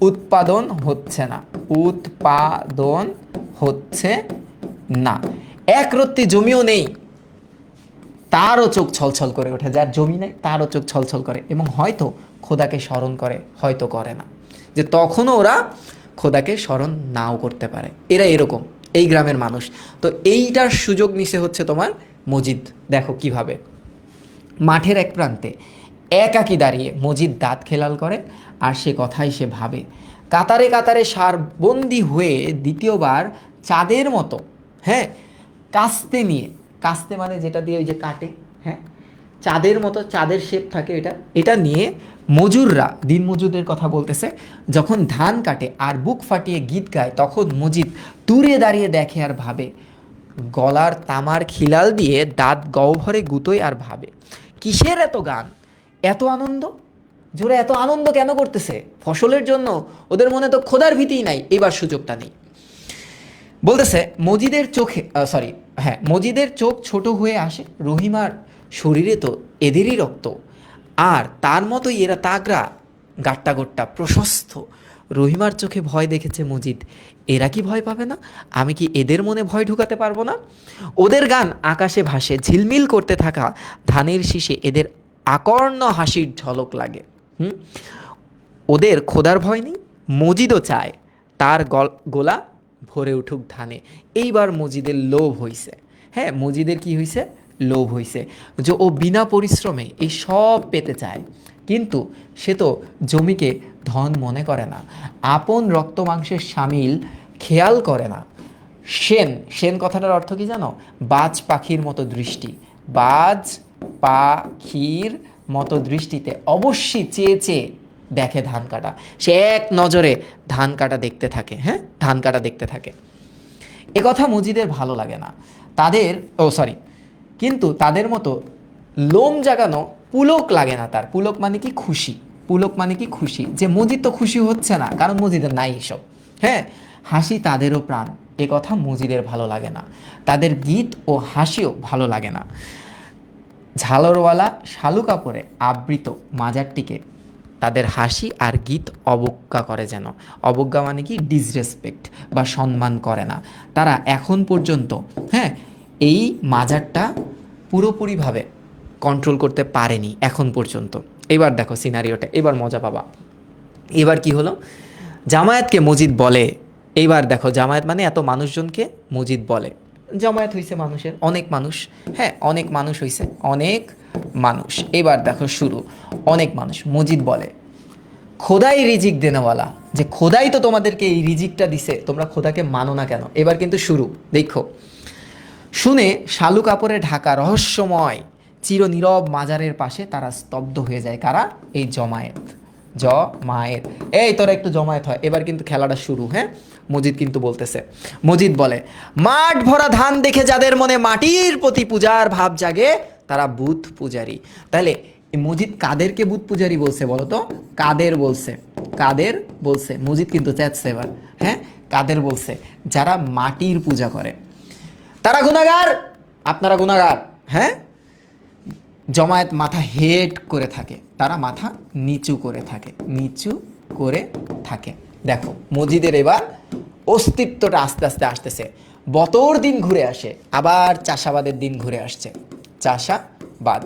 উৎপাদন হচ্ছে না, উৎপাদন হচ্ছে না। একরত্তি জমিও নেই, তারও চোখ ছলছল করে ওঠে। যার জমি নেই তারও চোখ ছলছল করে, এবং হয়তো খোদাকে স্মরণ করে, হয়তো করে না, যে তখনও ওরা খোদাকে স্মরণ নাও করতে পারে। এরা এরকম, এই গ্রামের মানুষ। তো এইটার সুযোগ নিছে হচ্ছে তোমার মজিদ। দেখো কিভাবে মাঠের এক প্রান্তে একাকী দাঁড়িয়ে মজিদ দাঁত খেলাল করে, আর সে কথাই সে ভাবে। কাতারে কাতারে সারবন্দি হয়ে দ্বিতীয়বার চাঁদের মতো, হ্যাঁ, কাস্তে নিয়ে, কাস্তে মানে যেটা দিয়ে ওই যে কাটে, হ্যাঁ, চাঁদের মতো, চাঁদের শেপ থাকে এটা, এটা নিয়ে মজুররা, দিন মজুরদের কথা বলতেছে, যখন ধান কাটে আর বুক ফাটিয়ে গীত গায়, তখন মজিদ দূরে দাঁড়িয়ে দেখে আর ভাবে, গলার তামার খিলাল দিয়ে দাঁত গহ্বরে গুতোয় আর ভাবে, কিসের এত গান, এত আনন্দ, জোরে এত আনন্দ কেন করতেছে? ফসলের জন্য। ওদের মনে তো খোদার ভীতিই নাই। এবার সুযোগটা নেই। বলতেছে মজিদের চোখে, হ্যাঁ, মজিদের চোখ ছোট হয়ে আসে, রহিমার শরীরে তো এদেরই রক্ত, আর তার মতোই এরা তাগড়া, গাট্টা গোট্টা প্রশস্ত। রহিমার চোখে ভয় দেখেছে মজিদ, এরা কি ভয় পাবে না? আমি কি এদের মনে ভয় ঢুকাতে পারবো না? ওদের গান আকাশে ভাসে, ঝিলমিল করতে থাকা ধানের শীষে এদের আকর্ণ হাসির ঝলক লাগে। ওদের খোদার ভয় নেই, মজিদও চায় তার গোলা ভরে উঠুক ধানে। এইবার মজিদের লোভ হইছে। হ্যাঁ, মজিদের কি হইছে? লোভ হইছে, যে ও বিনা পরিশ্রমে এই সব পেতে চায়। কিন্তু সে তো জমিকে ধন মনে করে না, আপন রক্ত মাংসের সামিল খেয়াল করে না। সেন কথাটার অর্থ কি জানো? বাজ পাখির মতো দৃষ্টি, বাজ পাখির মতো দৃষ্টিতে অবশ্যই চেয়ে চেয়ে দেখে ধান কাটা। সে এক নজরে ধান কাটা দেখতে থাকে, হ্যাঁ, ধান কাটা দেখতে থাকে। এ কথা মজিদের ভালো লাগে না। কিন্তু তাদের মতো লোম জাগানো পুলক লাগে না তার। পুলক মানে কি? খুশি। পুলক মানে কি? খুশি। যে মজিদ তো খুশি হচ্ছে না, কারণ মজিদের নাই এসব। হ্যাঁ, হাসি তাদেরও প্রাণ, এ কথা মজিদের ভালো লাগে না। তাদের গীত ও হাসিও ভালো লাগে না। ঝালরওয়ালা শালু কাপড়ে আবৃত মাজারটিকে তাদের হাসি আর গীত অবজ্ঞা করে যেন। অবজ্ঞা মানে কি? ডিসরেসপেক্ট বা সম্মান করে না। তারা এখন পর্যন্ত, হ্যাঁ, এই মাজারটা পুরোপুরিভাবে কন্ট্রোল করতে পারেনি এখন পর্যন্ত। এবার দেখো সিনারিওটা, এবার মজা পাবা। এবার কি হলো? জামায়াতকে মজিদ বলে, এইবার দেখো জামায়াত মানে এত মানুষজনকে মজিদ বলে। জামায়াত হইছে মানুষের, অনেক মানুষ, হ্যাঁ, অনেক মানুষ হইছে, অনেক মানুষ। এবার দেখো শুরু, অনেক মানুষ। মজিদ বলে, খোদাই রিজিক দেনেওয়ালা, যে খোদাই তো তোমাদেরকে এই রিজিকটা দিছে, তোমরা খোদাকে মানো না কেন? এবার কিন্তু শুরু, দেখো। শুনে শালু কাপড়ে ঢাকা রহস্যময় চির নীরব মাজারের পাশে তারা স্তব্ধ হয়ে যায়। কারা? এই জমায়েত। এই তোরা একটু জমায়েত হয়। এবার কিন্তু খেলাটা শুরু। হ্যাঁ, মজিদ কিন্তু বলতেছে, মজিদ বলে, মাঠ ভরা ধান দেখে যাদের মনে মাটির প্রতি পূজার ভাব জাগে তারা বুধ পূজারী। তাহলে এই মজিদ কাদেরকে বুধ পূজারী বলছে বলো তো? কাদের বলছে? কাদের বলছে? মজিদ কিন্তু চেঁচছে এবার, হ্যাঁ, কাদের বলছে? যারা মাটির পূজা করে তারা গুনাহগার, আপনারা গুনাহগার। হ্যাঁ, জমায়েত মাথা হেট করে থাকে, তারা মাথা নিচু করে থাকে, নিচু করে থাকে। দেখো মজিদের এবার অস্তিত্বটা আস্তে আস্তে আসতেছে। বতর দিন ঘুরে আসে, আবার চাষাবাদের দিন ঘুরে আসছে, চাষাবাদ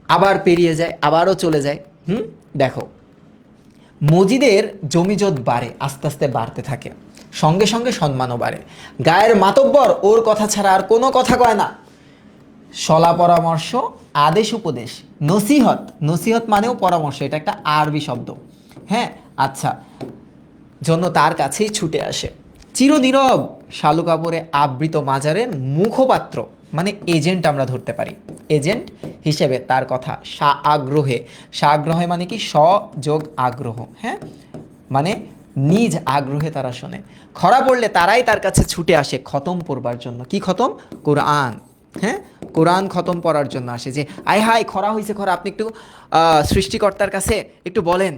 আবার পেরিয়ে যায়, আবারও চলে যায়। দেখো মজিদের জমিজট বাড়ে, আস্তে আস্তে বাড়তে থাকে, সঙ্গে সঙ্গে সম্মানও বাড়ে। গায়ের মাতব্বর ওর কথা ছাড়া আর কোনো কথা কয় না। সলা পরামর্শ, আদেশ উপদেশ, নসিহত, নসিহত মানেও পরামর্শ, এটা একটা আরবি শব্দ। হ্যাঁ, আচ্ছা, জন্য তার কাছেই ছুটে আসে। চিরনীরব শালু কাপড়ে আবৃত মাজারের মুখপাত্র মানে এজেন্ট আমরা ধরতে পারি, এজেন্ট হিসেবে তার কথা আগ্রহে, আগ্রহে মানে কি যোগ আগ্রহ, হ্যাঁ, মানে নিজ আগ্রহে তারা শোনে। খরা পড়লে তারাই তার কাছে ছুটে আসে খতম পড়বার জন্য। কি খতম? কোরআন। হ্যাঁ, কোরআন খতম পড়ার জন্য আসে, যে আয় হায় খরা হয়েছে, খরা, আপনি একটু সৃষ্টিকর্তার কাছে একটু বলেন,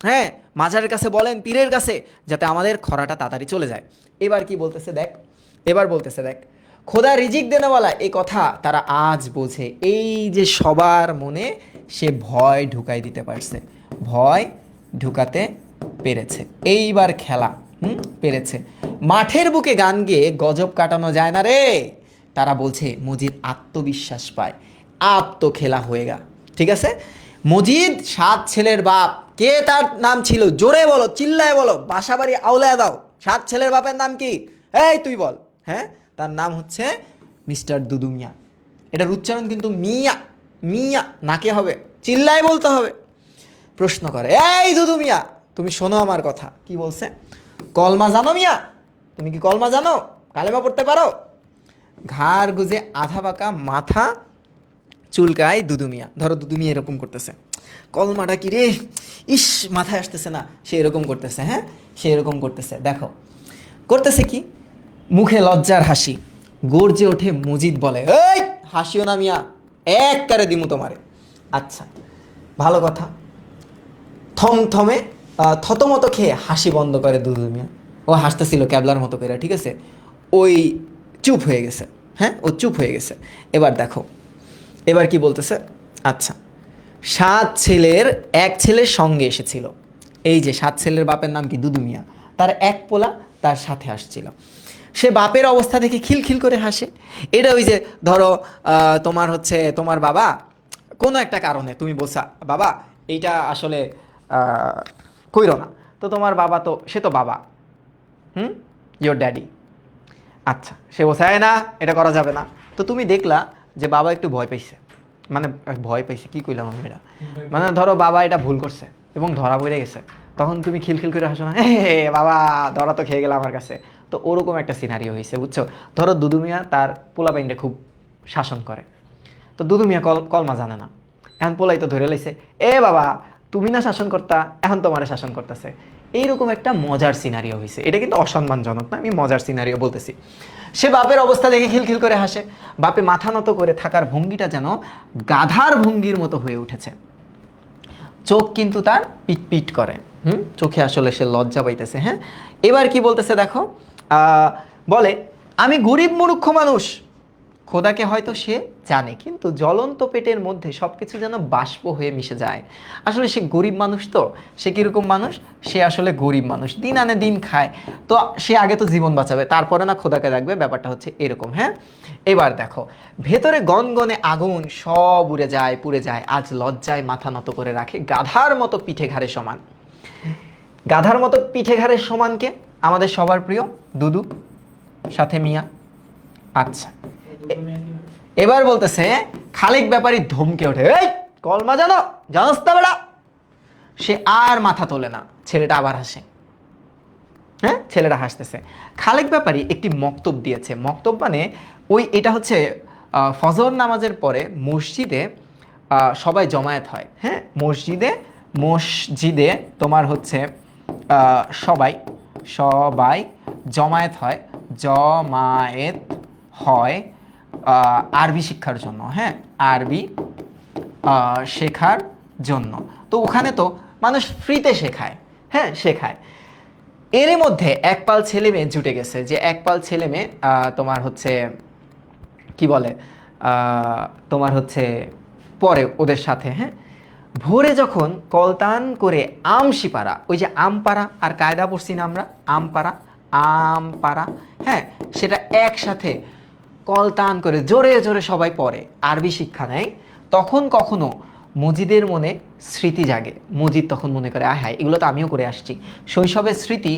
হ্যাঁ, মাজারের কাছে বলেন, পীরের কাছে, যাতে আমাদের খরাটা তাড়াতাড়ি চলে যায়। এবার কি বলতেছে দেখ, এবার বলতেছে দেখ, খোদা রিজিক দেনেওয়ালা, এই কথা তারা আজ বোঝে। এই যে সবার মনে সে ভয় ঢুকাই দিতে পারছে, ভয় ঢুকাতে পেরেছে, এইবার খেলা পেরেছে। মাঠের বুকে গান গেয়ে গজব কাটানো যায় না রে, তারা বলছে মজিদ আত্মবিশ্বাস পায়, আপ তো খেলা হয়ে গা। ঠিক আছে, মজিদ 7 ছেলের বাপ। কে তার নাম ছিল? জোরে বলো, চিল্লায় বলো, বাসাবাড়ি আউলায় দাও। 7 ছেলের বাপের নাম কি? এই তুই বল। হ্যাঁ, তার নাম হচ্ছে মিস্টার দুদু মিয়া। এটার উচ্চারণ কিন্তু মিয়া, মিয়া নাকে হবে, চিল্লায় বলতে হবে। প্রশ্ন করে, এই দুদু মিয়া, তুমি শোনো আমার কথা। কি বলছে? কলমা জানো মিয়া? তুমি কি কলমা জানো? কালেমা পড়তে পারো? ঘাড় গুজে আধা বাঁকা মাথা চুলকায় দুদু মিয়া। ধরো দুদু মিয়া এরকম করতেছে, কলমাটা কি রে, ইস মাথায় আসতেছে না, সে এরকম করতেছে। হ্যাঁ, সে এরকম করতেছে। দেখো করতেছে কি, মুখে লজ্জার হাসি। গর্জে ওঠে মজিদ, বলে, এই হাসিও না মিয়া, এক কারে দিমু তোমারে। আচ্ছা, ভালো কথা। থমথমে থতমত খেয়ে হাসি বন্ধ করে দুদু মিয়া। ও হাসতেছিল ক্যাবলার মতো করে, ঠিক আছে, ওই চুপ হয়ে গেছে। হ্যাঁ, ও চুপ হয়ে গেছে। এবার দেখো, এবার কি বলতেছে? আচ্ছা, 7 ছেলের এক ছেলের সঙ্গে এসেছিল। এই যে 7 ছেলের বাপের নাম কি? দুদু মিয়া। তার এক পোলা তার সাথে আসছিল। সে বাপের অবস্থা দেখে খিলখিল করে হাসে। এটা ওই যে ধরো তোমার হচ্ছে তোমার বাবা কোনো একটা কারণে তুমি বলছা, বাবা এইটা আসলে কইরো না, তো তোমার বাবা তো সে তো বাবা, ইয়োর ড্যাডি। আচ্ছা, সে বসায় না, এটা করা যাবে না। তো তুমি দেখলা যে বাবা একটু ভয় পাইছে, মানে ভয় পাইছে, কি কইলাম আমি এটা, মানে ধরো বাবা এটা ভুল করছে এবং ধরা পড়ে গেছে, তখন তুমি খিলখিল করে হাসো না, বাবা ধরা তো খেয়ে গেল আমার কাছে। তো ওরকম একটা সিনারিও হয়েছে, বুঝছো? ধরো দুদু মিয়া তার পোলাপাইনটা খুব শাসন করে, তো দুদু মিয়া কলমা জানে না, এখন পোলাই তো ধরে লাইছে, এ বাবা তুমি না শাসন করতা, এখন তোমারে শাসন করতেছে। এইরকম একটা মজার সিনারিও হয়েছে। এটা কিন্তু অসম্মানজনক না, আমি মজার সিনারিও বলতেছি। সে বাপের অবস্থা দেখে খিলখিল করে হাসে। বাপে মাথা নত করে থাকার ভঙ্গিটা যেন গাধার ভঙ্গির মতো হয়ে উঠেছে। চোখ কিন্তু তার পিট পিট করে, চোখে আসলে সে লজ্জা পাইতেছে। হ্যাঁ, এবার কি বলতেছে দেখো, বলে, আমি গরিব মূর্খ মানুষ। খোদাকে হয়তো সে জানে, কিন্তু জ্বলন্ত পেটের মধ্যে সব কিছু যেন বাষ্প হয়ে মিশে যায়। আসলে সে গরিব মানুষ, তো সে কীরকম মানুষ? সে আসলে গরিব মানুষ, দিন আনে দিন খায়, তো সে আগে তো জীবন বাঁচাবে, তারপরে না খোদাকে রাখবে, ব্যাপারটা হচ্ছে এরকম। হ্যাঁ, এবার দেখো, ভেতরে গনগনে আগুন, সব উড়ে যায়, পুড়ে যায়, আজ লজ্জায় মাথা নত করে রাখে, গাধার মতো পিঠে ঘাড়ে সমান। গাধার মতো পিঠে ঘাড়ের সমানকে আমাদের সবার প্রিয় দুদু, সাথে মিয়া। আচ্ছা, এবার বলতেছে খালিক ব্যাপারী ধমকে ওঠে, এই কলমা জানো, জানোস না বেড়া। সে আর মাথা তোলে না, ছেলেটা আবার হাসে। হ্যাঁ, ছেলেটা হাসতেছে। খালিক ব্যাপারী একটি মক্তব দিয়েছে। মক্তব মানে ওই, এটা হচ্ছে ফজর নামাজের পরে মসজিদে সবাই জমায়েত হয়। হ্যাঁ, মসজিদে তোমার হচ্ছে সবাই জমায়েত হয়, জমায়েত হয় আরবি শিক্ষার জন্য, হ্যাঁ, আরবি শেখার জন্য। তো ওখানে তো মানুষ ফ্রিতে শেখায়, হ্যাঁ শেখায়। এরই মধ্যে একপাল ছেলে মেয়ে জুটে গেছে, যে একপাল ছেলে মেয়ে তোমার হচ্ছে কি বলে তোমার হচ্ছে পরে ওদের সাথে, হ্যাঁ, ভোরে যখন কলতান করে আমশিপাড়া, ওই যে আমপাড়া আর কায়দা পড়ছি না আমরা, আমপাড়া আমপাড়া, হ্যাঁ, সেটা একসাথে কলতান করে জোরে জোরে সবাই পড়ে, আরবি শিক্ষা নেয়। তখন কখনো মজিদের মনে স্মৃতি জাগে। মজিদ তখন মনে করে আয় হায়, এগুলো তো আমিও করে আসছি, শৈশবের স্মৃতি,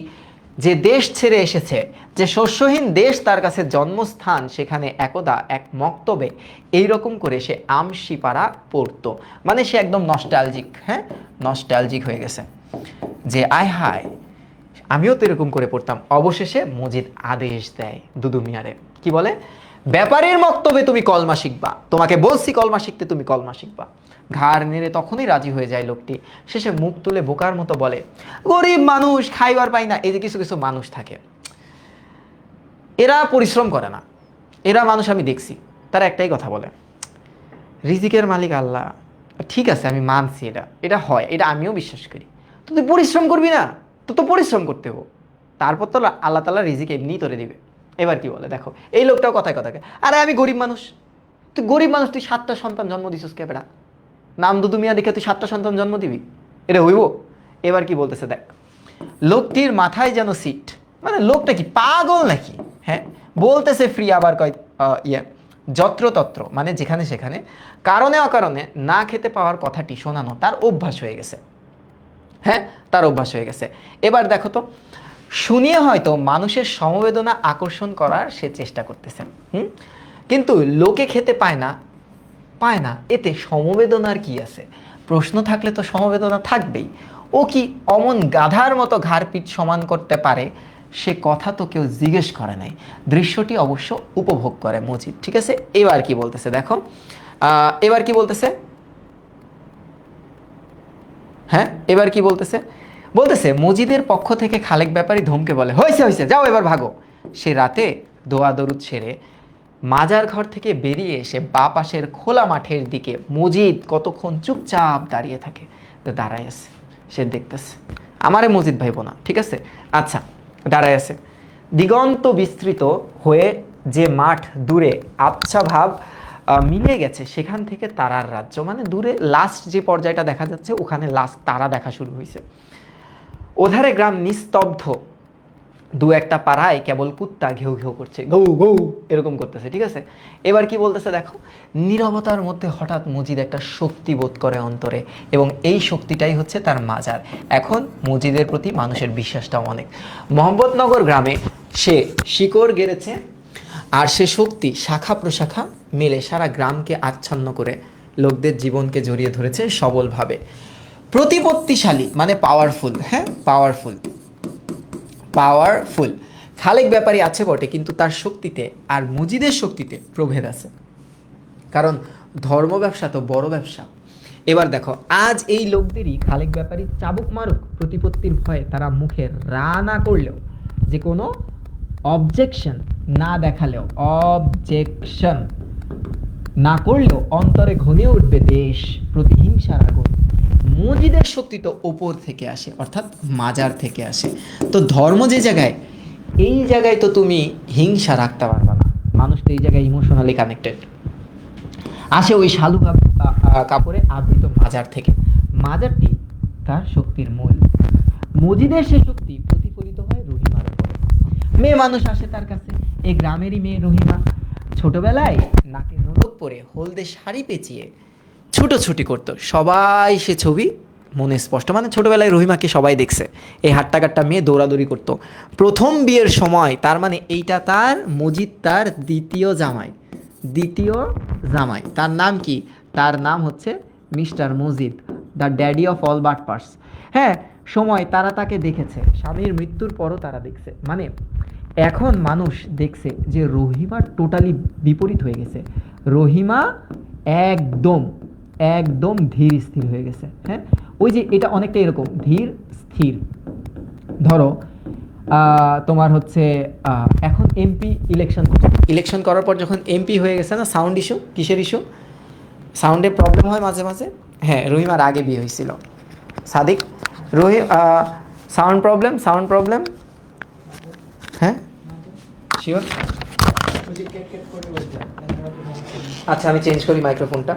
যে দেশ ছেড়ে এসেছে, যে শস্যহীন দেশ তার কাছে জন্মস্থান, সেখানে একদা এক মক্তবে এইরকম করে সে আমশিপাড়া পড়তো। মানে সে একদম নস্টালজিক, হ্যাঁ, নস্টালজিক হয়ে গেছে যে আয় হায় আমিও তো এরকম করে পড়তাম। অবশেষে মজিদ আদেশ দেয় দুদু মিয়ারে, কি বলে, ব্যাপারীর মক্তবে তুমি কলমা শিখবা, তোমাকে বলছি কলমা শিখতে, তুমি কলমা শিখবা। ঘাড় নেড়ে তখনই রাজি হয়ে যায় লোকটি। শেষে মুখ তুলে বোকার মতো বলে, গরিব মানুষ, খাইবার পাই না। এই যে কিছু কিছু মানুষ থাকে, এরা পরিশ্রম করে না, এরা মানুষ আমি দেখছি, তারা একটাই কথা বলে, রিজিকের মালিক আল্লাহ। ঠিক আছে, আমি মানছি, এটা এটা হয়, এটা আমিও বিশ্বাস করি। তো তুই পরিশ্রম করবি না, তো পরিশ্রম করতে হবো, তারপর তো আল্লাহ তাআলা রিজিক এমনিই তোরে দিবে। এবার কি বলে দেখো, এই লোকটাও কথায় কথাকে, আরে আমি গরিব মানুষ। তুই গরিব মানুষ, তুই 7টা সন্তান জন্ম দিছিস কে বেড়া? নাম দুদু মিয়া দেখে তুই 7টা সন্তান জন্ম দিবি? এটা হইব? এবার কি বলতেছে দেখ, লোকটির মাথায় যেন সিট, মানে লোকটা কি পাগল নাকি, হ্যাঁ, বলতেছে ফ্রি, আবার কয় যত্রতত্র, মানে যেখানে সেখানে কারণে অকারণে না খেতে পাওয়ার কথাটি শোনানো তার অভ্যাস হয়ে গেছে, হ্যাঁ, তার অভ্যাস হয়ে গেছে। এবার দেখো তো, শুনিয়ে হয়তো মানুষের সমবেদনা আকর্ষণ করার সে চেষ্টা করতেছে, কিন্তু লোকে খেতে পায় না, পায় না, এতে সমবেদনার কি আছে? প্রশ্ন থাকলে তো সমবেদনা থাকবেই। ও কি অমন গাধার মতো ঘাড় পিঠ সমান করতে পারে, সে কথা তো কেউ জিজ্ঞেস করে নাই। দৃশ্যটি অবশ্য উপভোগ করে মজিদ, ঠিক আছে। এবার কি বলতেছে দেখো, এবার কি বলতেছে, হ্যাঁ, এবার কি বলতেছে, বলতেছে মজিদের পক্ষ থেকে খালেক ব্যাপারী ধমকে বলে, হয়েছে হয়েছে, যাও এবার ভাগো। সে রাতে দোয়া দরুদ ছেড়ে মাজার ঘর থেকে বেরিয়ে এসে বা পাশের খোলা মাঠের দিকে মজিদ কতক্ষণ চুপচাপ দাঁড়িয়ে থাকে। তো দাঁড়ায় আছে, সে দেখতেছে, আমারে মজিদ ভাইব না, ঠিক আছে, আচ্ছা, দাঁড়ায় আছে। দিগন্ত বিস্তৃত হয়ে যে মাঠ দূরে আবছা ভাব মিলে গেছে, সেখান থেকে তারার রাজ্য, মানে দূরে লাস্ট যে পর্যায়টা দেখা যাচ্ছে, ওখানে লাস্ট তারা দেখা শুরু হয়েছে। ওধারে গ্রাম নিস্তব্ধ, দু একটা পাড়ায় কেবল কুত্তা ঘেউ ঘেউ করছে, গৌ গৌ এরকম করতেছে, ঠিক আছে। এবার কি বলতেছে দেখো, নীরবতার মধ্যে হঠাৎ মজিদ একটা শক্তি বোধ করে অন্তরে, এবং এই শক্তিটাই হচ্ছে তার মাজার। এখন মজিদের প্রতি মানুষের বিশ্বাসটাও অনেক। মোহাম্মদনগর গ্রামে সে শিকড় গেড়েছে, আর সে শক্তি শাখা প্রশাখা মেলে সারা গ্রামকে আচ্ছন্ন করে লোকদের জীবনকে জড়িয়ে ধরেছে সবলভাবে। প্রতিপত্তিশালী মানে পাওয়ারফুল, হ্যাঁ, পাওয়ারফুল, পাওয়ারফুল। খালেক ব্যাপারী আছে বটে, কিন্তু তার শক্তিতে আর মজিদের শক্তিতে প্রভেদ আছে, কারণ ধর্ম ব্যবসা তো বড় ব্যবসা। এবার দেখো, আজ এই লোকদেরই খালেক ব্যাপারী চাবুক মারুক প্রতিপত্তির ভয়ে তারা মুখে রা না করলেও, যে কোনো অবজেকশন না দেখালেও, অবজেকশন না করলেও অন্তরে ঘনিয়ে উঠবে দেশ প্রতিহিংসার আগুন। মজিদের শক্তি তো ওপর থেকে আসে, অর্থাৎ মাজার থেকে আসে। তো ধর্ম যে জায়গায়, এই জায়গায় তো তুমি হিংসা রাখতে পারবে না। মানুষ তো এই জায়গায় ইমোশনালি কানেক্টেড, আসে ওই শালু কাপড়ে আবৃত মাজার থেকে। মাজারটি তার শক্তির মূল। মজিদের সে শক্তি প্রতিফলিত হয় রহিমার উপরে। মেয়ে মানুষ আসে তার কাছে, এই গ্রামেরই মেয়ে রহিমা। ছোটবেলায় নাকে নোলক পরে হলদে শাড়ি পেঁচিয়ে ছুটোছুটি করতো, সবাই সে ছবি মনে স্পষ্ট, মানে ছোটবেলায় রহিমাকে সবাই দেখছে, এই হাট্টাকাট্টা মেয়ে দৌড়াদৌড়ি করতো। প্রথম বিয়ের সময়, তার মানে এইটা তার মজিদ তার দ্বিতীয় জামাই, দ্বিতীয় জামাই। তার নাম কি? তার নাম হচ্ছে mister Majid, the daddy of all বাটপার্স। হ্যাঁ, সময় তারা তাকে দেখেছে, স্বামীর মৃত্যুর পরও তারা দেখছে। মানে এখন মানুষ দেখছে যে রহিমা টোটালি বিপরীত হয়ে গেছে। রহিমা একদম একদম ধীর স্থির হয়ে গেছে। হ্যাঁ, ওই যে এটা অনেকটা এরকম ধীর স্থির। ধরো তোমার হচ্ছে এখন এমপি ইলেকশন করার পর যখন এমপি হয়ে গেছে না, সাউন্ড ইস্যু, কিসের ইস্যু? সাউন্ডে প্রবলেম হয় মাঝে মাঝে। হ্যাঁ, রহিমার আগে বিয়ে হয়েছিল সাদিক। Sound problem. হ্যাঁ শিওর। আচ্ছা আমি চেঞ্জ করি মাইক্রোফোনটা।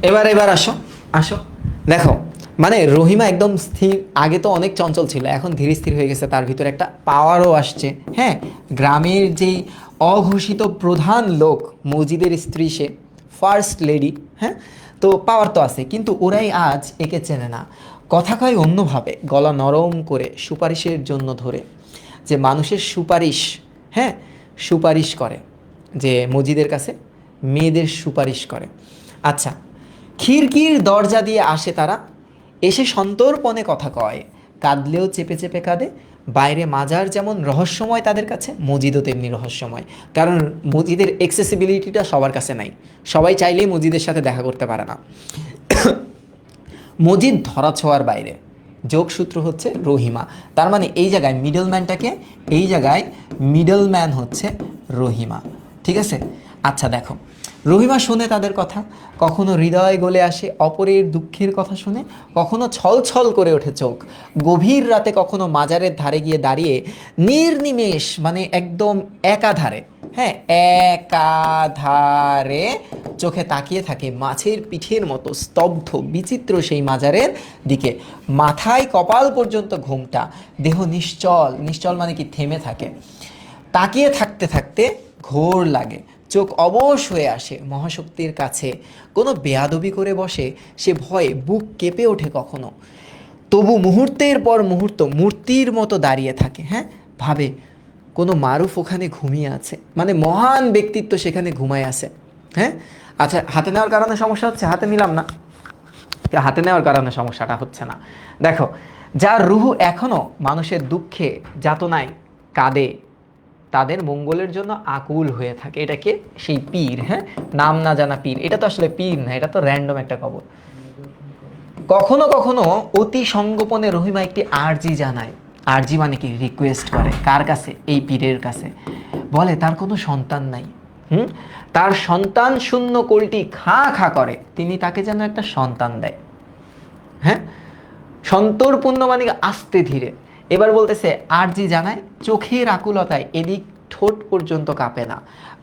এবার আসো দেখো, মানে রহিমা একদম স্থির। আগে তো অনেক চঞ্চল ছিল, এখন ধীরে স্থির হয়ে গেছে, তার ভিতরে একটা পাওয়ারও আসছে। হ্যাঁ, গ্রামের যেই অঘোষিত প্রধান লোক মজিদের স্ত্রী, সে ফার্স্ট লেডি। হ্যাঁ, তো পাওয়ার তো আছে, কিন্তু ওরাই আজ একে চেনে না। কথা কয় অন্যভাবে, গলা নরম করে সুপারিশের জন্য ধরে, যে মানুষের সুপারিশ, হ্যাঁ সুপারিশ করে, যে মজিদের কাছে মেয়েদের সুপারিশ করে। আচ্ছা, খিড়কির দরজা দিয়ে আসে তারা, এসে সন্তর্পণে কথা কয়, কাঁদলেও চেপে চেপে কাঁদে। বাইরে মাজার যেমন রহস্যময় তাদের কাছে, মজিদও তেমনি রহস্যময়। কারণ মজিদের অ্যাক্সেসিবিলিটিটা সবার কাছে নাই, সবাই চাইলেই মজিদের সাথে দেখা করতে পারে না। মজিদ ধরা ছোঁয়ার বাইরে, যোগসূত্র হচ্ছে রহিমা। তার মানে এই জায়গায় মিডলম্যানটাকে, এই জায়গায় মিডলম্যান হচ্ছে রহিমা। ঠিক আছে? আচ্ছা দেখো, রহিমা শোনে তাদের কথা, কখনো হৃদয় গলে আসে অপরের দুঃখের কথা শুনে, কখনো ছল ছল করে ওঠে চোখ। গভীর রাতে কখনো মাজারের ধারে গিয়ে দাঁড়িয়ে নির্নিমেষ, মানে একদম একাধারে, হ্যাঁ একাধারে চোখে তাকিয়ে থাকে মাছের পিঠের মতো স্তব্ধ বিচিত্র সেই মাজারের দিকে। মাথায় কপাল পর্যন্ত ঘোমটা, দেহ নিশ্চল। নিশ্চল মানে কি? থেমে থাকে। তাকিয়ে থাকতে থাকতে ঘোর লাগে, চোখ অবশ হয়ে আসে মহাশক্তির কাছে। কোনো বেয়াদবি করে বসে সে, ভয়ে বুক কেঁপে ওঠে কখনো। তবু মুহূর্তের পর মুহূর্ত মূর্তির মতো দাঁড়িয়ে থাকে। হ্যাঁ, ভাবে কোনো মারুফ ওখানে ঘুমিয়ে আছে, মানে মহান ব্যক্তিত্ব সেখানে ঘুমায় আছে। হ্যাঁ, আচ্ছা হাতে নেওয়ার কারণে সমস্যা হচ্ছে, হাতে নিলাম না, হাতে নেওয়ার কারণে সমস্যাটা হচ্ছে না। দেখো, যার রুহু এখনো মানুষের দুঃখে যাতনায় কাঁদে, তাদের মঙ্গলের জন্য আকুল হয়ে থাকে। এটাকে সেই পীর, হ্যাঁ নাম না জানা পীর। এটা তো আসলে পীর না, এটা তো র্যান্ডম একটা কবর। কখনো কখনো অতি সঙ্গোপনে রহিমা একটি আরজি জানায়। আরজি মানে কি? রিকোয়েস্ট করে। কার কাছে? এই পীরের কাছে। বলে তার কোনো সন্তান নাই, তার সন্তান শূন্য কোলটি খা খা করে, তিনি তাকে যেন একটা সন্তান দেয়। হ্যাঁ, সন্তর্পূর্ণ মানে আস্তে ধীরে। এবার বলতেছে আরজি জানায়, চোখের আকুলতায় এদিক ঠোঁট পর্যন্ত কাঁপে না,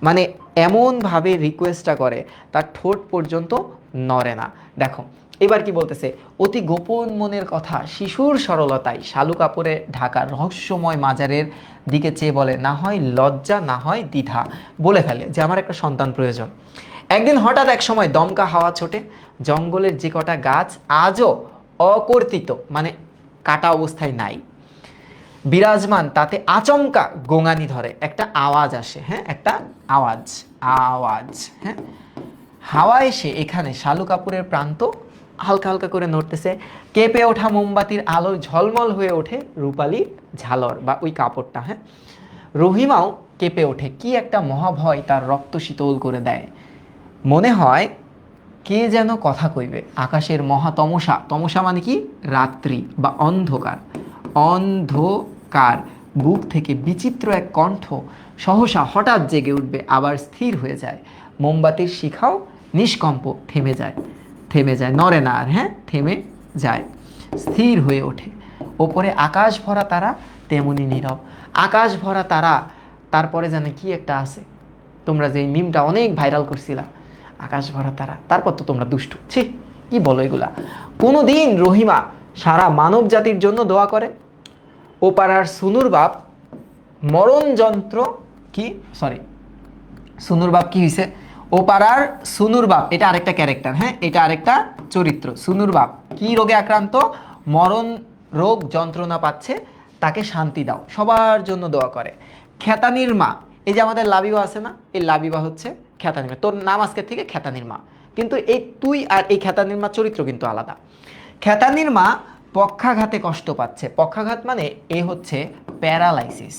মানে এমনভাবে রিকোয়েস্টটা করে তার ঠোঁট পর্যন্ত নড়ে না। দেখো এবার কি বলতেছে, অতি গোপন মনের কথা শিশুর সরলতায় শালু কাপড়ে ঢাকা রহস্যময় মাজারের দিকে চেয়ে বলে, না হয় লজ্জা না হয় দ্বিধা, বলে ফেলে যে আমার একটা সন্তান প্রয়োজন। একদিন হঠাৎ এক সময় দমকা হাওয়া ছোটে, জঙ্গলের যে কটা গাছ আজও অকর্তিত, মানে কাটা অবস্থায় নাই, বিরাজমান, তাতে আচমকা গোঙানি ধরে, একটা আওয়াজ আসে। হ্যাঁ, একটা আওয়াজ। হ্যাঁ, হাওয়া এসে এখানে শালু কাপুরের প্রান্ত হালকা হালকা করে নড়তেছে। কেঁপে ওঠা মোমবাতির আলোয় ঝলমল হয়ে ওঠে রূপালী ঝালর বা ওই কাপড়টা। হ্যাঁ, রহিমাও কেঁপে ওঠে, কি একটা মহাভয় তার রক্ত শীতল করে দেয়। মনে হয় কে যেন কথা কইবে। আকাশের মহা তমসা, তমসা মানে কি? রাত্রি বা অন্ধকার। অন্ধকার বুক থেকে বিচিত্র এক কণ্ঠ সহসা হঠাৎ জেগে উঠবে, আবার স্থির হয়ে যায়। মোমবাতির শিখাও নিষ্কম্প থেমে যায়, নড়ে না আর। হ্যাঁ, থেমে যায়, স্থির হয়ে ওঠে। ওপরে আকাশ ভরা তারা, তেমনি নীরব। আকাশ ভরা তারা, তারপরে জানে কি একটা আছে। তোমরা যে মিমটা অনেক ভাইরাল করছিলা, আকাশ ভরা তারা, তারপর তো তোমরা দুষ্টু, ছি কি বলো এগুলা। কোনোদিন রহিমা সারা মানব জাতির জন্য দোয়া করে? ও পাড়ার সুনুর বাপ মরণ যন্ত্র কি, সরি সুনুর বাপ কি হয়েছে? ও পাড়ার সুনুর বাপ, এটা আরেকটা ক্যারেক্টার। হ্যাঁ, এটা আরেকটা চরিত্র। সুনুর বাপ কি রোগে আক্রান্ত? মরণ রোগ, যন্ত্রণা পাচ্ছে, তাকে শান্তি দাও, সবার জন্য দোয়া করে। খ্যাতানির মা, এই যে আমাদের লাবিবা আছে না, এই লাবিবা হচ্ছে খ্যাতানির মা। তোর নাম আজকের থেকে খ্যাতানির মা, কিন্তু এই তুই আর এই খ্যাতানির মা চরিত্র কিন্তু আলাদা। খ্যাতানির মা পক্ষাঘাতে কষ্ট পাচ্ছে। পক্ষাঘাত মানে এ হচ্ছে প্যারালাইসিস,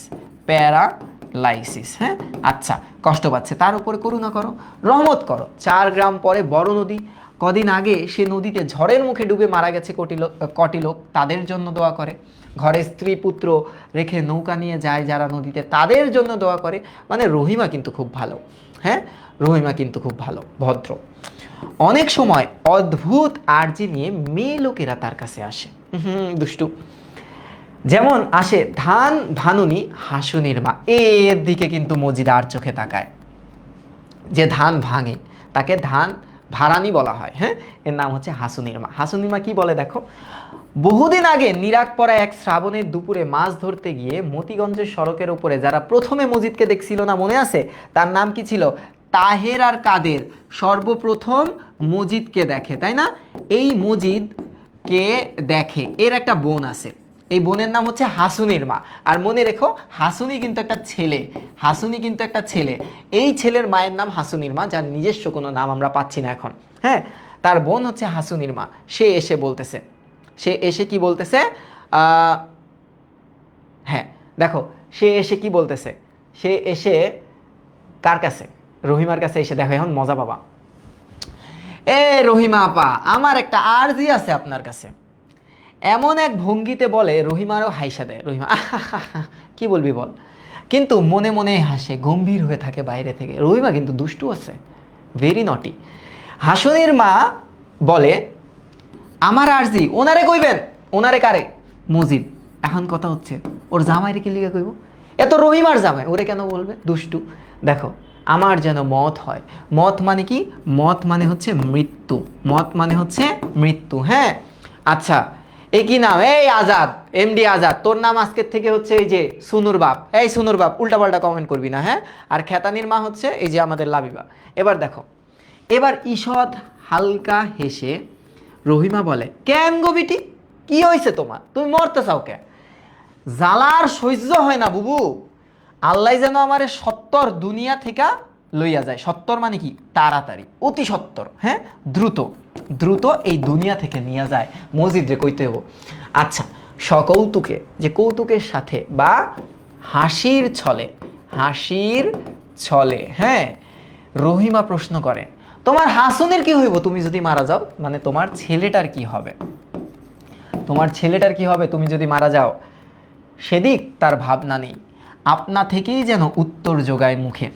লাইসিস। হ্যাঁ, আচ্ছা, কষ্ট পাচ্ছে, তার উপরে করুণা করো, রহমত করো। 4 গ্রাম পরে বড় নদী, কদিন আগে সে নদীতে ঝড়ের মুখে ডুবে মারা গেছে কটি লোক, তাদের জন্য দোয়া করে। ঘরে স্ত্রী পুত্র রেখে নৌকা নিয়ে যায় যারা নদীতে, তাদের জন্য দোয়া করে। মানে রহিমা কিন্তু খুব ভালো। হ্যাঁ, রহিমা কিন্তু খুব ভালো, ভদ্র। অনেক সময় অদ্ভুত আর্জি নিয়ে মেয়ে লোকেরা তার কাছে আসে। দুষ্টু। যেমন আসে ধান ভানুনি হাসুনির মা। এর দিকে কিন্তু মজিদ আর চোখে তাকায়। যে ধান ভাঙে তাকে ধান ভাড়ানি বলা হয়। হ্যাঁ, এর নাম হচ্ছে হাসুনির মা। হাসুনির মা কি বলে দেখো। বহুদিন আগে নিরাক পড়া এক শ্রাবণের দুপুরে মাছ ধরতে গিয়ে মতিগঞ্জের সড়কের উপরে যারা প্রথমে মজিদকে দেখছিল না, মনে আছে? তার নাম কি ছিল? তাহের আর কাদের সর্বপ্রথম মজিদকে দেখে, তাই না? এই মজিদকে দেখে, এর একটা বোন আছে, এই বোনের নাম হচ্ছে হাসুনির মা। আর মনে রেখো, হাসুনি কিন্তু একটা ছেলে, হাসুনি কিন্তু একটা ছেলে। এই ছেলের মায়ের নাম হাসুনির মা, যার নিজস্ব কোনো নাম আমরা পাচ্ছি না এখন। হ্যাঁ, তার বোন হচ্ছে হাসুনির মা। সে এসে বলতেছে, সে এসে কি বলতেছে? হ্যাঁ, দেখো, সে এসে কি বলতেছে। সে এসে কার কাছে? রহিমার কাছে এসে দেখো, এখন মজা পাবা। এ রহিমা আপা, আমার একটা আরজি আছে আপনার কাছে। এমন এক ভঙ্গিতে বলে, রহিমারও হাইসা দেয়। রহিমা কি বলবি বল, কিন্তু মনে মনে হাসে, গম্ভীর হয়ে থাকে বাইরে থেকে। রহিমা কিন্তু দুষ্টু আছে, ভেরি নটি। হাসুনির মা বলে, আমার আরজি ওনারে কইবেন। ওনারে কারে? মজিদ। এখন কথা হচ্ছে, ওর জামাই রেখে লিগে কইব? এত রহিমার জামাই, ওরে কেন বলবে? দুষ্টু। দেখো, আমার যেন মত হয়। মত মানে কি? মত মানে হচ্ছে মৃত্যু। মত মানে হচ্ছে মৃত্যু। হ্যাঁ, আচ্ছা, এই কি নাম? এই আজাদ, এমডি আজাদ। তোর নাম আজকের থেকে হচ্ছে এই যে সুনুর বাপ। এই সুনুর বাপ, উল্টাপাল্টা কমেন্ট করবি না। হ্যাঁ, আর খেতানির মা হচ্ছে এই যে আমাদের লাবিবা। এবার দেখো, এবার ঈষৎ হালকা হেসে রহিমা বলে, কেন গো বিটি, কি হয়েছে তোমার? তুমি মরতে চাও কে? জ্বালার সহ্য হয় না বুবু। আল্লাহ যেন আমারে সত্তর দুনিয়া থেকে লইয়া যায়। সত্তর মানে কি? তাড়াতাড়ি, অতি সত্তর। হ্যাঁ, দ্রুত, দ্রুত এই দুনিয়া থেকে নিয়ে যায়। মসজিদ রে কইতে হবো। আচ্ছা, সকৌতুকে, যে কৌতুকের সাথে বা হাসির ছলে, হাসির ছলে, হ্যাঁ, রহিমা প্রশ্ন করে, তোমার হাসুনের কি হইব তুমি যদি মারা যাও? মানে তোমার ছেলেটার কি হবে? তোমার ছেলেটার কি হবে তুমি যদি মারা যাও? সেদিক তার ভাবনা নেই, আপনা থেকেই যেন উত্তর যোগায় মুখে।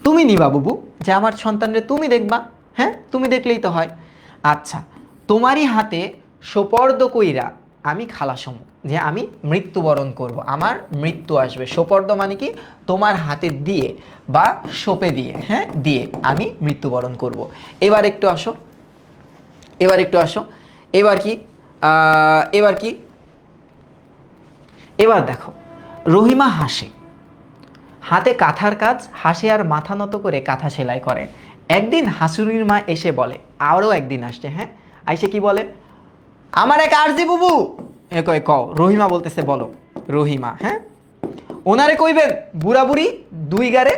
তুমি নিবা বুবু, যে আমার সন্তানরে তুমি দেখবা। হ্যাঁ, তুমি দেখলেই তো হয়। আচ্ছা, তোমারই হাতে সোপর্দ কইরা আমি খালাসমু, যে আমি মৃত্যুবরণ করব, আমার মৃত্যু আসবে। সোপর্দ মানে কি? তোমার হাতে দিয়ে বা সোপে দিয়ে, হ্যাঁ, দিয়ে আমি মৃত্যুবরণ করব। এবার একটু আসো, এবার একটু আসো। এবার কি? এবার কি? এবার দেখো, রহিমা হাসে, হাতে কাঁথার কাজ, হাসে আর মাথা নত করে কাঁথা সেলাই করে। একদিন হাসুনির মা এসে বলে, আরও একদিন আসছে। হ্যাঁ, আইসে কি বলে, আমার এক আরজি বুবু। এ কয় কও। রহিমা বলতেছে, বলো। রহিমা, হ্যাঁ, ওনারে কইবেন বুড়া বুড়ি দুই গারে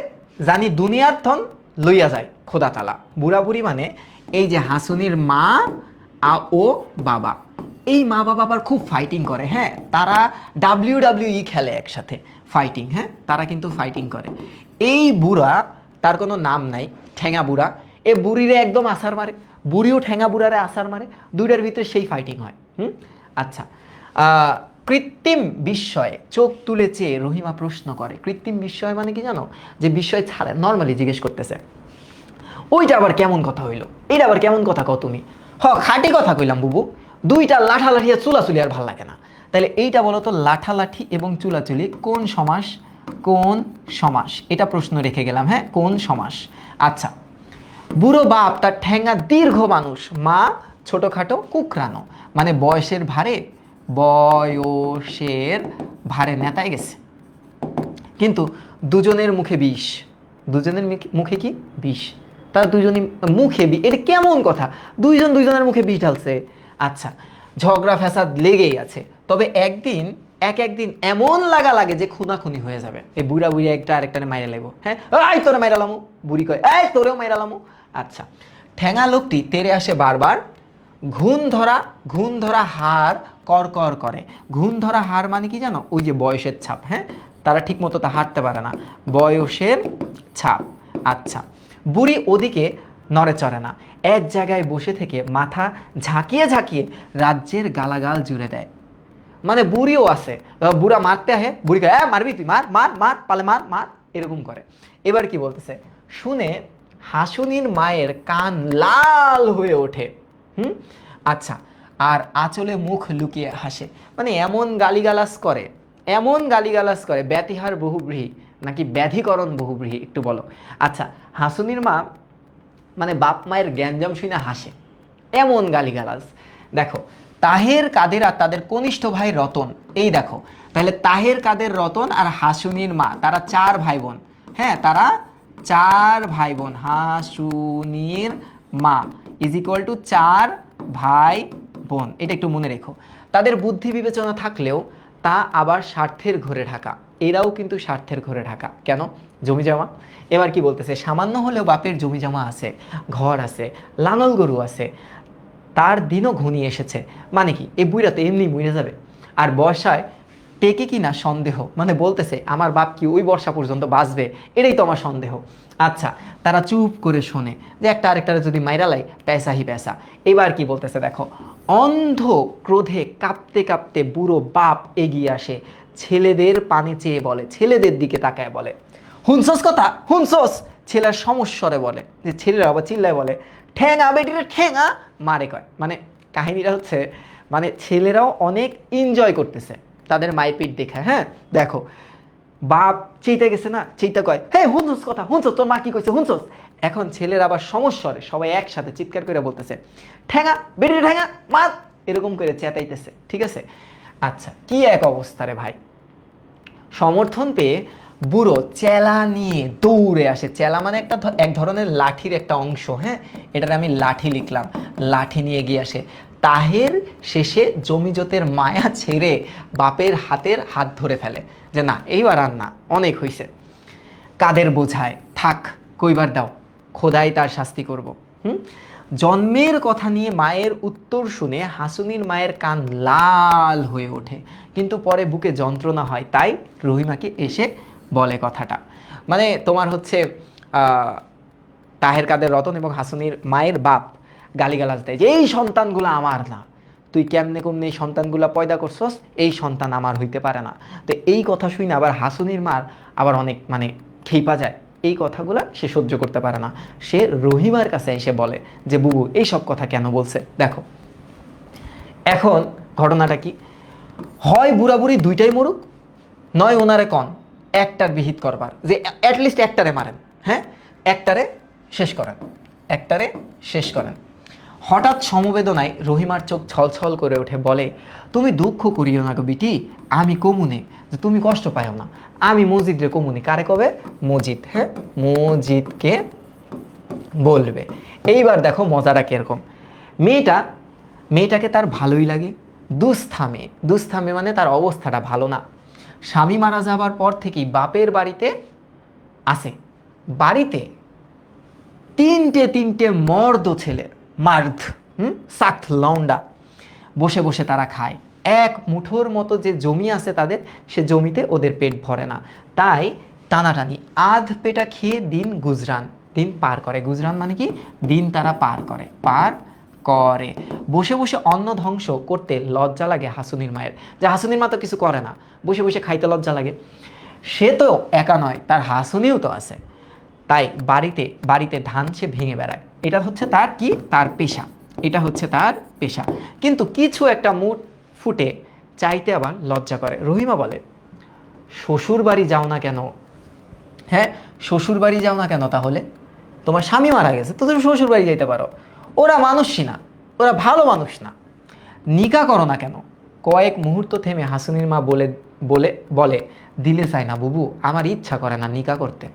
জানি দুনিয়ার ধন লইয়া যায় খোদা তালা। বুড়া বুড়ি মানে এই যে হাসুনির মা ও বাবা, এই মা বাবা আবার খুব ফাইটিং করে। হ্যাঁ, তারা WWE খেলে একসাথে, ফাইটিং। হ্যাঁ, তারা কিন্তু ফাইটিং করে। এই বুড়া, তার কোনো নাম নাই, ঠেঙা বুড়া। এ বুড়িরে একদম আসার মারে, বুড়িও ঠেঙা বুড়ারে আসার মারে, দুইটার ভিতরে সেই ফাইটিং হয়। আচ্ছা, কৃত্রিম বিস্ময়ে চোখ তুলে চেয়ে রহিমা প্রশ্ন করে। কৃত্রিম বিস্ময় মানে কি জানো? যে বিস্ময় ছাড়া নর্মালি জিজ্ঞেস করতেছে, ওইটা আবার কেমন কথা হইলো? এইটা আবার কেমন কথা কও তুমি? খাঁটি কথা কইলাম বুবু, দুইটা লাঠালাঠি আর চুলাচুলি আর ভাল লাগে না। তাহলে এইটা বলো তো, লাঠালাঠি এবং চুলাচুলি কোন সমাস? কোন সমাস? এটা প্রশ্ন রেখে গেলাম। হ্যাঁ, কোন সমাস? আচ্ছা, বুড়ো বাপ তার ঠ্যাঙ্গা দীর্ঘ মানুষ, মা ছোটখাটো কুকরানো, মানে বয়সের ভারে, বয়সের ভারে নেতায় গেছে, কিন্তু দুজনের মুখে বিষ। দুজনের মুখে কি? বিষ। তার দুজনের মুখে বিষ, এটা কেমন কথা? দুইজন দুইজনের মুখে বিষ ঢালছে। আচ্ছা, ঝগড়া ফ্যাসাদ লেগেই আছে, তবে একদিন একদিন এমন লাগা লাগে যে খুনাখুনি হয়ে যাবে। এই বুড়া বুড়ি একটা আরেকটারে মাইরা লাগবো। হ্যাঁ, এই তোরে মাইরালামু, বুড়ি কয় এই তোরেও মাইরালামু। আচ্ছা, ঠ্যাঙা লোকটি তেরে আসে বারবার, ঘুণ ধরা হাড় কর কর করে। ঘুণ ধরা হাড় মানে কি জানো? ওই যে বয়সের ছাপ। হ্যাঁ, তারা ঠিক মতো তা হাঁটতে পারে না, বয়সের ছাপ। আচ্ছা, বুড়ি ওদিকে নড়ে চড়ে না, এক জায়গায় বসে থেকে মাথা ঝাঁকিয়ে ঝাঁকিয়ে রাজ্যের গালাগাল জুড়ে দেয়। মানে বুড়িও আছে, বুড়া মারতে আহে, বুড়িকে মারবি তুই, মার মার মার পালে মার মার, এরকম করে। এবার কি বলতেছে শুনে হাসুনির মায়ের কান লাল হয়ে ওঠে। আচ্ছা, আর আঁচলে মুখ লুকিয়ে হাসে। মানে এমন গালিগালাজ করে, এমন গালিগালাজ করে, ব্যতিহার বহুব্রীহি নাকি ব্যাধিকরণ বহুব্রীহি, একটু বলো। আচ্ছা, হাসুনির মা মানে বাপ মায়ের গ্যাঞ্জাম শুনে হাসে, এমন গালিগালাজ। দেখো, তাহের কাদের আর তাদের কনিষ্ঠ ভাই রতন, এই দেখো, তাহলে তাহের কাদের রতন আর হাসুনির মা, তারা 4 ভাই বোন। হ্যাঁ, তারা 4 ভাই বোন। হাসুনির মা ইজ ইকুয়াল টু 4 ভাই বোন, এটা একটু মনে রেখো। তাদের বুদ্ধি বিবেচনা থাকলেও তা আবার স্বার্থের ঘরে ঢাকা। এরাও কিন্তু স্বার্থের ঘরে ঢাকা। কেন? জমি জমা। এবার কি বলতেছে, সামান্য হলেও বাপের জমি জমা আছে, ঘর আছে, লাঙল গরু আছে, তার দিনও ঘনিয়ে এসেছে। মানে কি, এই বুইরা তো এমনি মরে যাবে, আর বর্ষায় টেকে কি না সন্দেহ। মানে বলতেছে আমার বাপ কি ওই বর্ষা পর্যন্ত বাঁচবে, এটাই তো আমার সন্দেহ। আচ্ছা, তারা চুপ করে শোনে যে একটা আরেকটারে যদি মাইরা লাই পেশাহি পেশা। এবার কি বলতেছে দেখো, অন্ধ ক্রোধে কাঁপতে কাঁপতে বুড়ো বাপ এগিয়ে আসে, ছেলেদের পানে চেয়ে বলে, ছেলেদের দিকে তাকায় বলে, হুনসোস কথা হুনসোস। ছেলের সমস্বরে বলে, যে ছেলেরা আবার চিল্লায় বলে, ঠ্যাঙা বেটিরে ঠ্যাঙা মারে কয়। মানে কাহিনীটা হচ্ছে, মানে ছেলেরাও অনেক এনজয় করতেছে তাদের মাইপিট দেখে। হ্যাঁ দেখো, বাপ চেইতে গেছে না, চেইতে কয় হ্যাঁ হুনসোস কথা হুনসোস, তোর মা কি কইছে হুনসোস। এখন ছেলেরা আবার সমস্বরে সবাই একসাথে চিৎকার করে বলতেছে, ঠ্যাঙা বেটিরে ঠ্যাঙা মার, এরকম করে চেতাইতেছে। ঠিক আছে। আচ্ছা, কি এক অবস্থা রে ভাই। সমর্থন পেয়ে বুড়ো চেলা নিয়ে দৌড়ে আসে। চেলা মানে এক ধরনের লাঠির একটা অংশ। হ্যাঁ, এটার আমি লাঠি লিখলাম। লাঠি নিয়ে গিয়ে আসে। তাহের শেষে জমিজতের মায়া ছেড়ে বাপের হাতের হাত ধরে ফেলে, যে না এইবার আর না, অনেক হইছে। কাদের বোঝায়, থাক কইবার দাও, খোদাই তার শাস্তি করব। জন্মের কথা নিয়ে মায়ের উত্তর শুনে হাসুনির মায়ের কান লাল হয়ে ওঠে, কিন্তু পরে বুকে যন্ত্রণা হয়, তাই রহিমাকে এসে বলে কথাটা। মানে তোমার হচ্ছে তাহের কাদের রতন এবং হাসুনির মায়ের বাপ গালিগালাজ দেয় যে এই সন্তানগুলো আমার না, তুই কেমনে কমনে এই সন্তানগুলো পয়দা করছস, এই সন্তান আমার হইতে পারে না। তো এই কথা শুনে আবার হাসুনির মার আবার অনেক মানে খেপা যায়, এই কথাগুলো সে সহ্য করতে পারে না। সে রহিমার কাছে এসে বলে যে বুবু এই সব কথা কেন বলছে। দেখো এখন ঘটনাটা কি, হয় বুড়া বুড়ি দুইটাই মরুক, নয় ওনারে কন একটার বিহিত করবার, যে অ্যাটলিস্ট একটারে মারেন। হ্যাঁ, একটারে শেষ করেন, একটারে শেষ করেন। হঠাৎ সমবেদনায় রহিমার চোখ ছলছল করে ওঠে, বলে তুমি দুঃখ করিও না গো বিটি, আমি কমুনে, যে তুমি কষ্ট পাইও না, আমি মজিদ রে কমুনি। কারে কবে? মজিদ। হ্যাঁ, মজিদকে বলবে। এইবার দেখো মজাটা কিরকম। মেয়েটাকে তার ভালোই লাগে, দুস্থামে, দুস্থামে মানে তার অবস্থাটা ভালো না। স্বামী মারা যাবার পর থেকেই বাপের বাড়িতে আসে, বাড়িতে তিনটে মর্দ ছেলে, মার্দ, সাক্ত লন্ডা, বসে বসে তারা খায়। এক মুঠোর মতো যে জমি আছে তাদের, সে জমিতে ওদের পেট ভরে না, তাই টানাটানি আধ পেটা খেয়ে দিন পার করে। গুজরান মানে কি, দিন তারা পার করে, বসে বসে অন্ন ধ্বংস করতে লজ্জা লাগে হাসুনির মায়ের, যে হাসুনির মা তো কিছু করে না, বসে বসে খাইতে লজ্জা লাগে। সে তো একা নয়, তার হাসুনিও তো আছে, তাই বাড়িতে বাড়িতে ধান সে ভেঙে বেড়ায়। এটা হচ্ছে তার কি, তার পেশা, এটা হচ্ছে তার পেশা। কিন্তু কিছু একটা মুখ ফুটে চাইতে আবার লজ্জা করে। রহিমা বলে, শ্বশুর বাড়ি যাও না কেন? হ্যাঁ, শ্বশুর বাড়ি যাও না কেন তাহলে? তোমার স্বামী মারা গেছে তো তুমি শ্বশুর বাড়ি যাইতে পারো, ওরা মানুষই না, ওরা ভালো মানুষ না, নিকা করো না কেন? কয়েক মুহূর্ত থেমে হাসুনির মা বলে বলে বলে দিলে চায় না বুবু, আমার ইচ্ছা করে না নিকা করতে।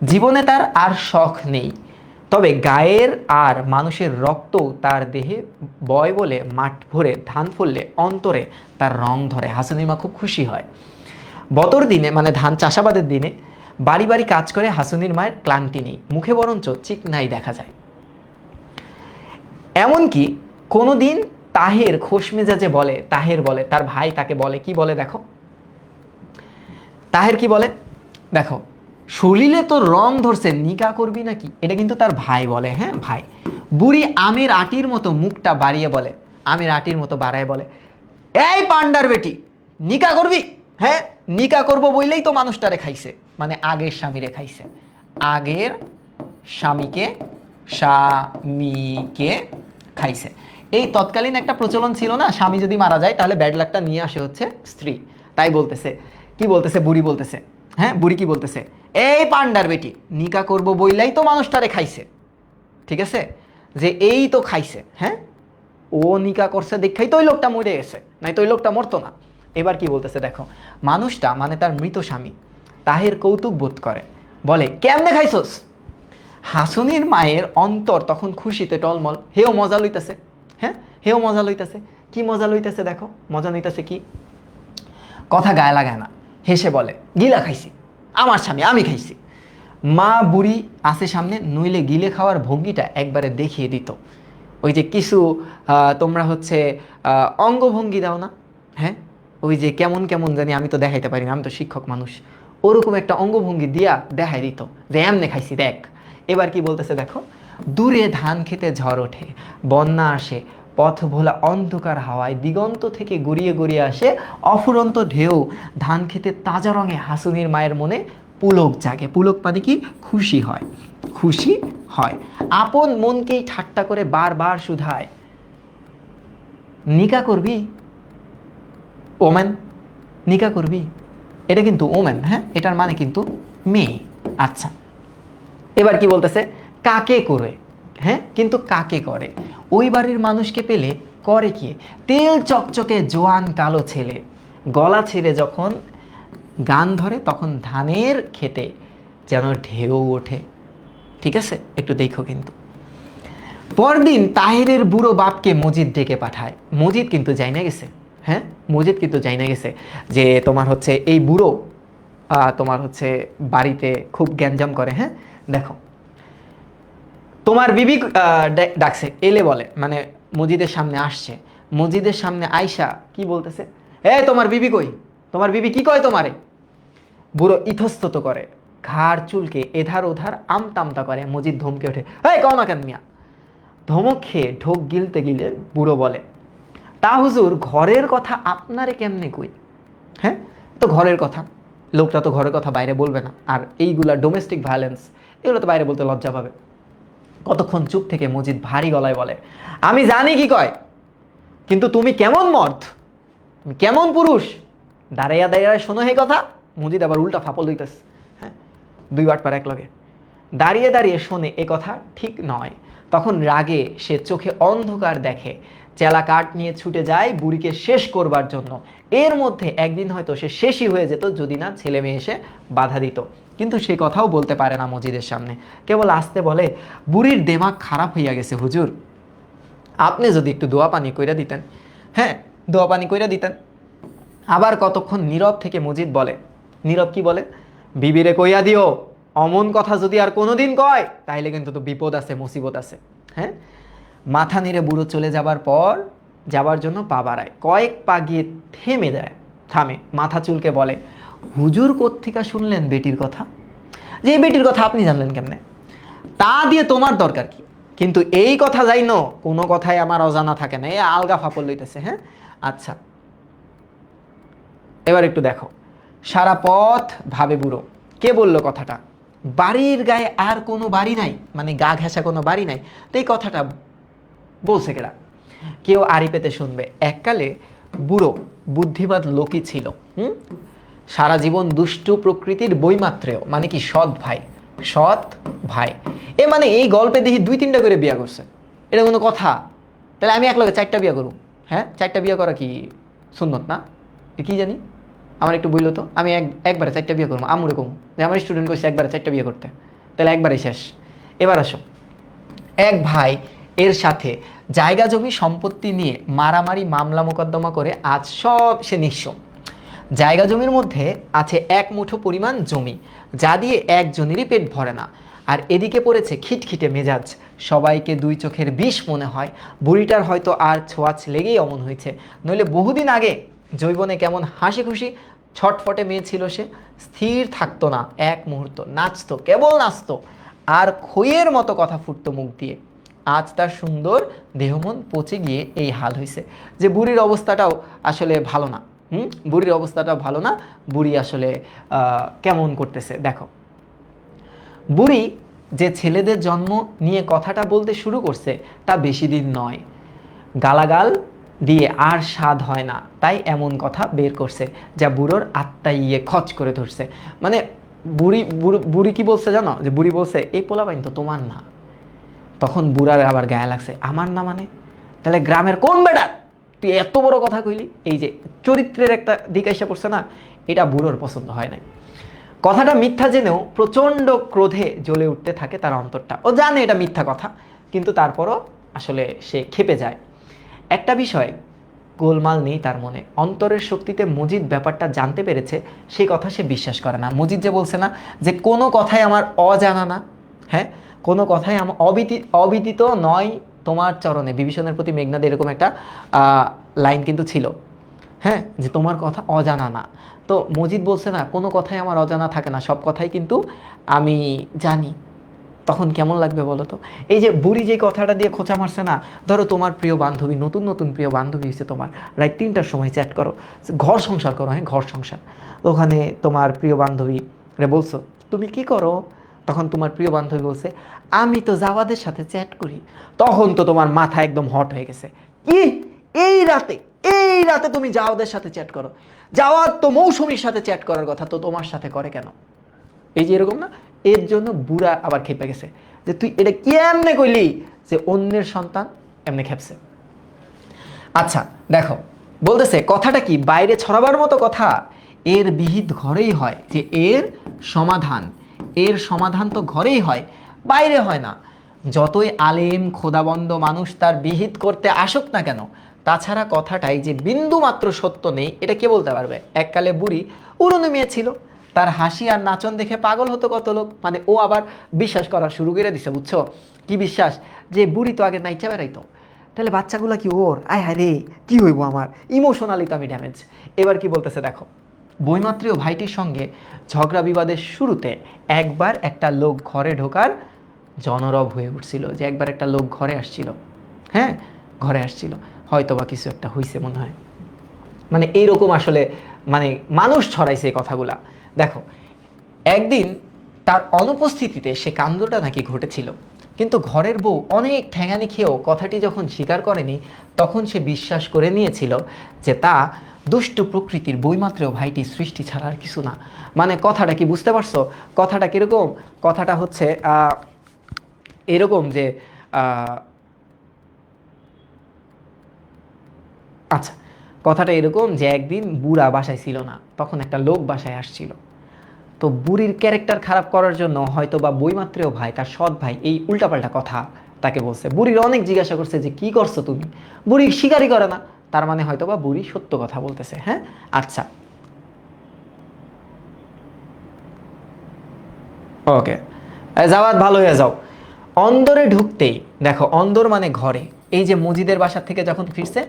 জীবনে তার আর শখ নেই, তবে গায়ের আর মানুষের রক্তও তার দেহে বয় বলে মাঠ ভরে ধান ফললে অন্তরে তার রং ধরে। হাসুনির মা খুব খুশি হয়। বতর দিনে মানে ধান চাষাবাদের দিনে বাড়ি বাড়ি কাজ করে হাসুনির মায়ের ক্লান্তি নেই, মুখে বরঞ্চ চিকনাই দেখা যায়। এমনকি কোনোদিন তাহের খোশ মেজাজে বলে, তাহের বলে তার ভাই তাকে বলে, কি বলে দেখো, তাহের কি বলে দেখো, শরীরে তো রং ধরছে, নিকা করবি নাকি, এটা কিন্তু তার ভাই বলে, হ্যাঁ ভাই। বুড়ি আমের আটির মতো মুখটা বাড়িয়ে বলে, আমের আটির মতো বাড়ায় বলে, এই পান্ডার বেটি, নিকা করবি? হ্যাঁ, নিকা করব বইলেই তো মানুষটারে খাইছে, মানে আগের স্বামীরে খাইছে, আগের স্বামীকে, স্বামীকে খাইছে। এই তৎকালীন একটা প্রচলন ছিল না, স্বামী যদি মারা যায় তাহলে ব্যাড লাকটা নিয়ে আসে হচ্ছে স্ত্রী। তাই বলতেছে, কি বলতেছে বুড়ি বলতেছে, হ্যাঁ বুড়ি কি বলতেছে, এই পান্ডার বেটি, নিকা করব বইলাই তো মানুষটারে খাইছে, ঠিক আছে, যে এই তো খাইছে, হ্যাঁ ও নিকা করছে দেখাই তো ওই লোকটা মরে গেছে, নাই তো ওই লোকটা মরতো না। এবার কি বলতেছে দেখো, মানুষটা মানে তার মৃত স্বামী তাহের কৌতুক বোধ করে, বলে কেমনে খাইছস? হাসুনির মায়ের অন্তর তখন খুশিতে টলমল, হেও মজা লইতেছে, হ্যাঁ হেও মজা লইতেছে। কি মজা লইতেছে দেখো, মজা নিতেছে কি, কথা গায়ে লাগায় না, হেসে বলে গিলা খাইছি, আমার স্বামী, আমি খাইছি। মা বুড়ি আসে সামনে, নইলে গিলে খাওয়ার ভঙ্গিটা একবারে দেখিয়ে দিত। ওই যে কিছু তোমরা হচ্ছে অঙ্গভঙ্গি দাও না, হ্যাঁ ওই যে কেমন কেমন জানি, আমি তো দেখাইতে পারি না, আমি তো শিক্ষক মানুষ, ওরকম একটা অঙ্গভঙ্গি দিয়া দেখাই দিত যে এমনে খাইছি দেখ। এবার কি বলতেছে দেখো, দূরে ধান খেতে ঝড় ওঠে, বন্যা আসে, পথ ভোলা অন্ধকার হাওয়ায় দিগন্ত থেকে গড়িয়ে গড়িয়ে আসে অফুরন্ত ঢেউ, ধান খেতে তাজা রঙে হাসুনির মায়ের মনে পুলক জাগে। পুলক মানে কি, খুশি হয়, খুশি হয়। আপন মনকেই ঠাট্টা করে বারবার শুধায়, নিকা করবি? ওমেন, নিকা করবি, এটা কিন্তু ওমেন, হ্যাঁ এটার মানে কিন্তু মেয়ে। আচ্ছা, এবার কি বলতেছে, কাকে করে, হ্যাঁ কিন্তু কাকে করে? ওই বাড়ির মানুষকে পেলে করে কি? তেল চকচকে জোয়ান কালো ছেলে, গলা ছেড়ে যখন গান ধরে তখন ধানের খেতে যেন ঢেউ ওঠে। ঠিক আছে, একটু দেখো কিন্তু। পরদিন তাহেরের বুড়ো বাপকে মজিদ ডেকে পাঠায়। মজিদ কিন্তু যাই না গেছে, হ্যাঁ মজিদ কিন্তু যাই না গেছে, যে তোমার হচ্ছে এই বুড়ো তোমার হচ্ছে বাড়িতে খুব গ্যাঞ্জাম করে, হ্যাঁ দেখো তোমার বিবি ডাকছে, এলে বলে, মানে মজিদের সামনে আসছে। মজিদের সামনে আয়সা কি বলতেছে, এ তোমার বিবি কই, তোমার বিবি কি কয় তোমারে? বুড়ো ইতস্তত করে, ঘাড় চুলকে এধার ওধার আমতামতা করে। মজিদ ধমকে ওঠে, এই কও না কেন মিয়া। ধমক খেয়ে ঢোক গিলতে গিলে বুড়ো বলে, তা হুজুর ঘরের কথা আপনারে কেমনে কই? হ্যাঁ তো ঘরের কথা, লোকটা তো ঘরের কথা বাইরে বলবে না, আর এইগুলা ডোমেস্টিক ভায়োলেন্স, এগুলো তো বাইরে বলতে লজ্জা পাবে। কতক্ষণ চুপ থেকে মজিদ ভারী গলায় বলে, আমি জানি কি কয়, কিন্তু তুমি কেমন মর্দ, তুমি কেমন পুরুষ, দাঁড়াইয়া দাঁড়াইয়া শোনো এই কথা। মজিদ আবার উল্টা ফাপল দিতেছে, হ্যাঁ দুই বার পার এক লগে, দাঁড়িয়ে দাঁড়িয়ে শোনে এ কথা ঠিক নয়। তখন রাগে সে চোখে অন্ধকার দেখে, চেলা কাঠ নিয়ে ছুটে যায় বুড়িকে শেষ করবার জন্য। এর মধ্যে একদিন হয়তো সে শেষই হয়ে যেত যদি না ছেলে মেয়ে এসে বাধা দিত, কিন্তু সে কথাও বলতে পারে না মজিদের সামনে, কেবল আসতে বলে, বুড়ির দেমাগ খারাপ হইয়া গেছে হুজুর, আপনি যদি একটু দোয়া পানি কইরা দিতেন, হ্যাঁ দোয়া পানি কইরা দিতেন। আবার কতক্ষণ নীরব থেকে মজিদ বলে, নীরব কি বলে, বিবিরে কইয়া দিও অমন কথা যদি আর কোনোদিন কয় তাইলে কিন্তু তো বিপদ আছে, মুসিবত আছে। হ্যাঁ মাথা নেড়ে বুড়ো চলে যাবার পর যাবার জন্য পা বাড়ায়, কয়েক পা গিয়ে থেমে যায়, থামে, মাথা চুলকে বলে, হুজুর কোত্থেকে শুনলেন বেটির কথা? যে এই বেটির কথা আপনি জানলেন কেমনে? তা দিয়ে তোমার দরকার কি? কিন্তু এই কথা যাইনো, কোনো কথাই আমার অজানা থাকে না, এই আলগা ফাপল লইতেছে। হ্যাঁ আচ্ছা, এবার একটু দেখো, সারা পথ ভাবে বুড়ো, কে বললো কথাটা? বাড়ির গায়ে আর কোনো বাড়ি নাই, মানে গা ঘেঁষা কোনো বাড়ি নাই, তো এই কথাটা বলছে কেরা? কেউ আড়ি পেতে শুনবে। এককালে বুড়ো বুদ্ধিবাদ লোকই ছিল, সারা জীবন দুষ্টু প্রকৃতির বইমাত্রেও, মানে কি সৎ ভাই, সৎ ভাই। এ মানে এই গল্পে দেখি 2-3টা করে বিয়া করছে, এটা কোনো কথা? তাহলে আমি একলগে 4টা বিয়া করব? হ্যাঁ 4টা বিয়া করা কি সুন্নত না? কি জানি, আমার একটু বললো তো, আমি একবারে 4টা বিয়ে করবো, আমুরে কম যে আমার স্টুডেন্ট কইছে একবারে 4টা বিয়ে করতে, তাহলে একবারেই শেষ। এবার আসো, এক ভাই এর সাথে জায়গা জমি সম্পত্তি নিয়ে মারামারি মামলা মোকদ্দমা করে আজ সব সে নিঃস্ব। জায়গা জমির মধ্যে আছে 1 মুঠো পরিমাণ জমি, যা দিয়ে একজনেরই পেট ভরে না। আর এদিকে পড়েছে খিটখিটে মেজাজ, সবাইকে 2 চোখের বিষ মনে হয়। বুড়িটার হয়তো আর ছোঁয়াচ লেগেই অমন হয়েছে, নইলে বহুদিন আগে জৈবনে কেমন হাসি খুশি ছটফটে মেয়ে ছিল সে, স্থির থাকতো না এক মুহূর্ত, নাচতো, কেবল নাচতো, আর খইয়ের মতো কথা ফুটতো মুখ দিয়ে। আজ তার সুন্দর দেহমন পচে গিয়ে এই হাল হয়েছে। যে বুড়ির অবস্থাটাও আসলে ভালো না। বুড়ির অবস্থাটাও ভালো না। বুড়ি আসলে কেমন করতেছে দেখো। বুড়ি যে ছেলেদের জন্ম নিয়ে কথাটা বলতে শুরু করছে তা বেশি দিন নয়। গালাগাল দিয়ে আর স্বাদ হয় না, তাই এমন কথা বের করছে যা বুড়োর আত্মা ইয়ে খচ করে ধরছে। মানে বুড়ি বুড়ি কি বলছে জানো? যে বুড়ি বলছে এই পোলাপাইন তো তোমার না। তখন বুড়ার আবার গায়ে লাগছে, আমার না মানে? তাহলে গ্রামের কোন বেটা তুই এত বড় কথা কইলি? এই যে চরিত্রের একটা দিক এসে পড়ছে না, এটা বুড়োর পছন্দ হয় নাই। কথাটা মিথ্যা জেনেও প্রচণ্ড ক্রোধে জ্বলে উঠতে থাকে তার অন্তরটা। ও জানে এটা মিথ্যা কথা, কিন্তু তারপরও আসলে সে ক্ষেপে যায়। একটা বিষয় গোলমাল নেই তার মনে। অন্তরের শক্তিতে মজিদ ব্যাপারটা জানতে পেরেছে, সেই কথা সে বিশ্বাস করে না। মজিদ যে বলছে না যে কোনো কথাই আমার অজানা না, হ্যাঁ, কোনো কথাই আমার অবিদিত নয় তোমার চরণে, বিভীষণের প্রতি মেঘনাদে এরকম একটা লাইন কিন্তু ছিল, হ্যাঁ, যে তোমার কথা অজানা না। তো মজিদ বলছে না কোনো কথাই আমার অজানা থাকে না, সব কথাই কিন্তু আমি জানি। তখন কেমন লাগবে বলো তো? এই যে বুড়ি যে কথাটা দিয়ে খোঁচা মারছে না, ধরো তোমার প্রিয় বান্ধবী, নতুন নতুন প্রিয় বান্ধবী হচ্ছে তোমার, রাত 3টার সময় চ্যাট করো, ঘর সংসার করো, হ্যাঁ ঘর সংসার, ওখানে তোমার প্রিয় বান্ধবী বলছো তুমি কি করো, তখন তোমার প্রিয় বান্ধবী বলছে আমি তো জাওয়াদের সাথে চ্যাট করি। তখন তো তোমার মাথা একদম হট হয়ে গেছে। কি এই রাতে, এই রাতে তুমি জাওয়াদের সাথে চ্যাট করো? জাওয়াদ তো মৌসুমীর সাথে চ্যাট করার কথা, তো তোমার সাথে করে কেন? এই যে এরকম না, এর জন্য বুড়া আবার খেপে গেছে যে তুই এটা কেমনে কইলি যে অন্যের সন্তান এমনি খেপছে। আচ্ছা দেখো, বলতেছে কথাটা কি বাইরে ছড়াবার মতো কথা, এর বিহিত ঘরেই হয়। যে এর সমাধান তো ঘরেই হয়, বাইরে হয় না। যতই আলেম খোদাবন্দ মানুষ তার বিহিত করতে আসুক না কেন, তাছাড়া কথাটাই যে বিন্দু মাত্র সত্য নেই এটা কে বলতে পারবে? এককালে বুড়ি উড়নে মেয়ে ছিল, তার হাসি আর নাচন দেখে পাগল হতো কত লোক। মানে ও আবার বিশ্বাস করা শুরু করে দিছে, বুঝছো? কি বিশ্বাস? যে বুড়ি তো আগে নাইচা বেড়াইতো, তাহলে বাচ্চাগুলো কি ওর? আয় হায় রে, কি হইব আমার? ইমোশনালি তো আমি ড্যামেজ। এবার কি বলতেছে দেখো। বইমাত্রীয় ভাইটির সঙ্গে ঝগড়া বিবাদের শুরুতে একবার একটা লোক ঘরে ঢোকার জনরব হয়ে উঠছিল। যে একবার একটা লোক ঘরে আসছিল, হ্যাঁ ঘরে আসছিল, হয়তো বা কিছু একটা হইছে মনে হয়। মানে এইরকম আসলে মানে মানুষ ছড়াইছে এই কথাগুলা। দেখো একদিন তার অনুপস্থিতিতে সে কাণ্ডটা নাকি ঘটেছিল, কিন্তু ঘরের বউ অনেক ঠ্যাঙানি খেয়েও কথাটি যখন স্বীকার করেনি, তখন সে বিশ্বাস করে নিয়েছিল যে তা দুষ্টু প্রকৃতির বইমাত্রেও ভাইটি সৃষ্টি ছাড়া আর কিছু না। মানে কথাটা কি বুঝতে পারছো? কথাটা কিরকম? কথাটা হচ্ছে এরকম যে আচ্ছা, কথাটা এরকম যে একদিন বুড়া বাসায় ছিল না, তখন একটা লোক বাসায় আসছিল। তো বুড়ির ক্যারেক্টার খারাপ করার জন্য হয়তো বা বইমাত্রেও ভাই, তার সৎ ভাই, এই উল্টাপাল্টা কথা তাকে বলছে। বুড়ির অনেক জিজ্ঞাসা করছে যে কি করছো তুমি, বুড়ি স্বীকারই করে না। তার মানে হয়তো বা বুড়ি সত্য কথা বলতেছে, হ্যাঁ। আচ্ছা ওকে, যাওয়াত ভালো হয়ে যাও। অন্দরে ঢুকতেই দেখো, অন্দর মানে ঘরে, এই যে মজিদের বাসা থেকে যখন ফিরছে,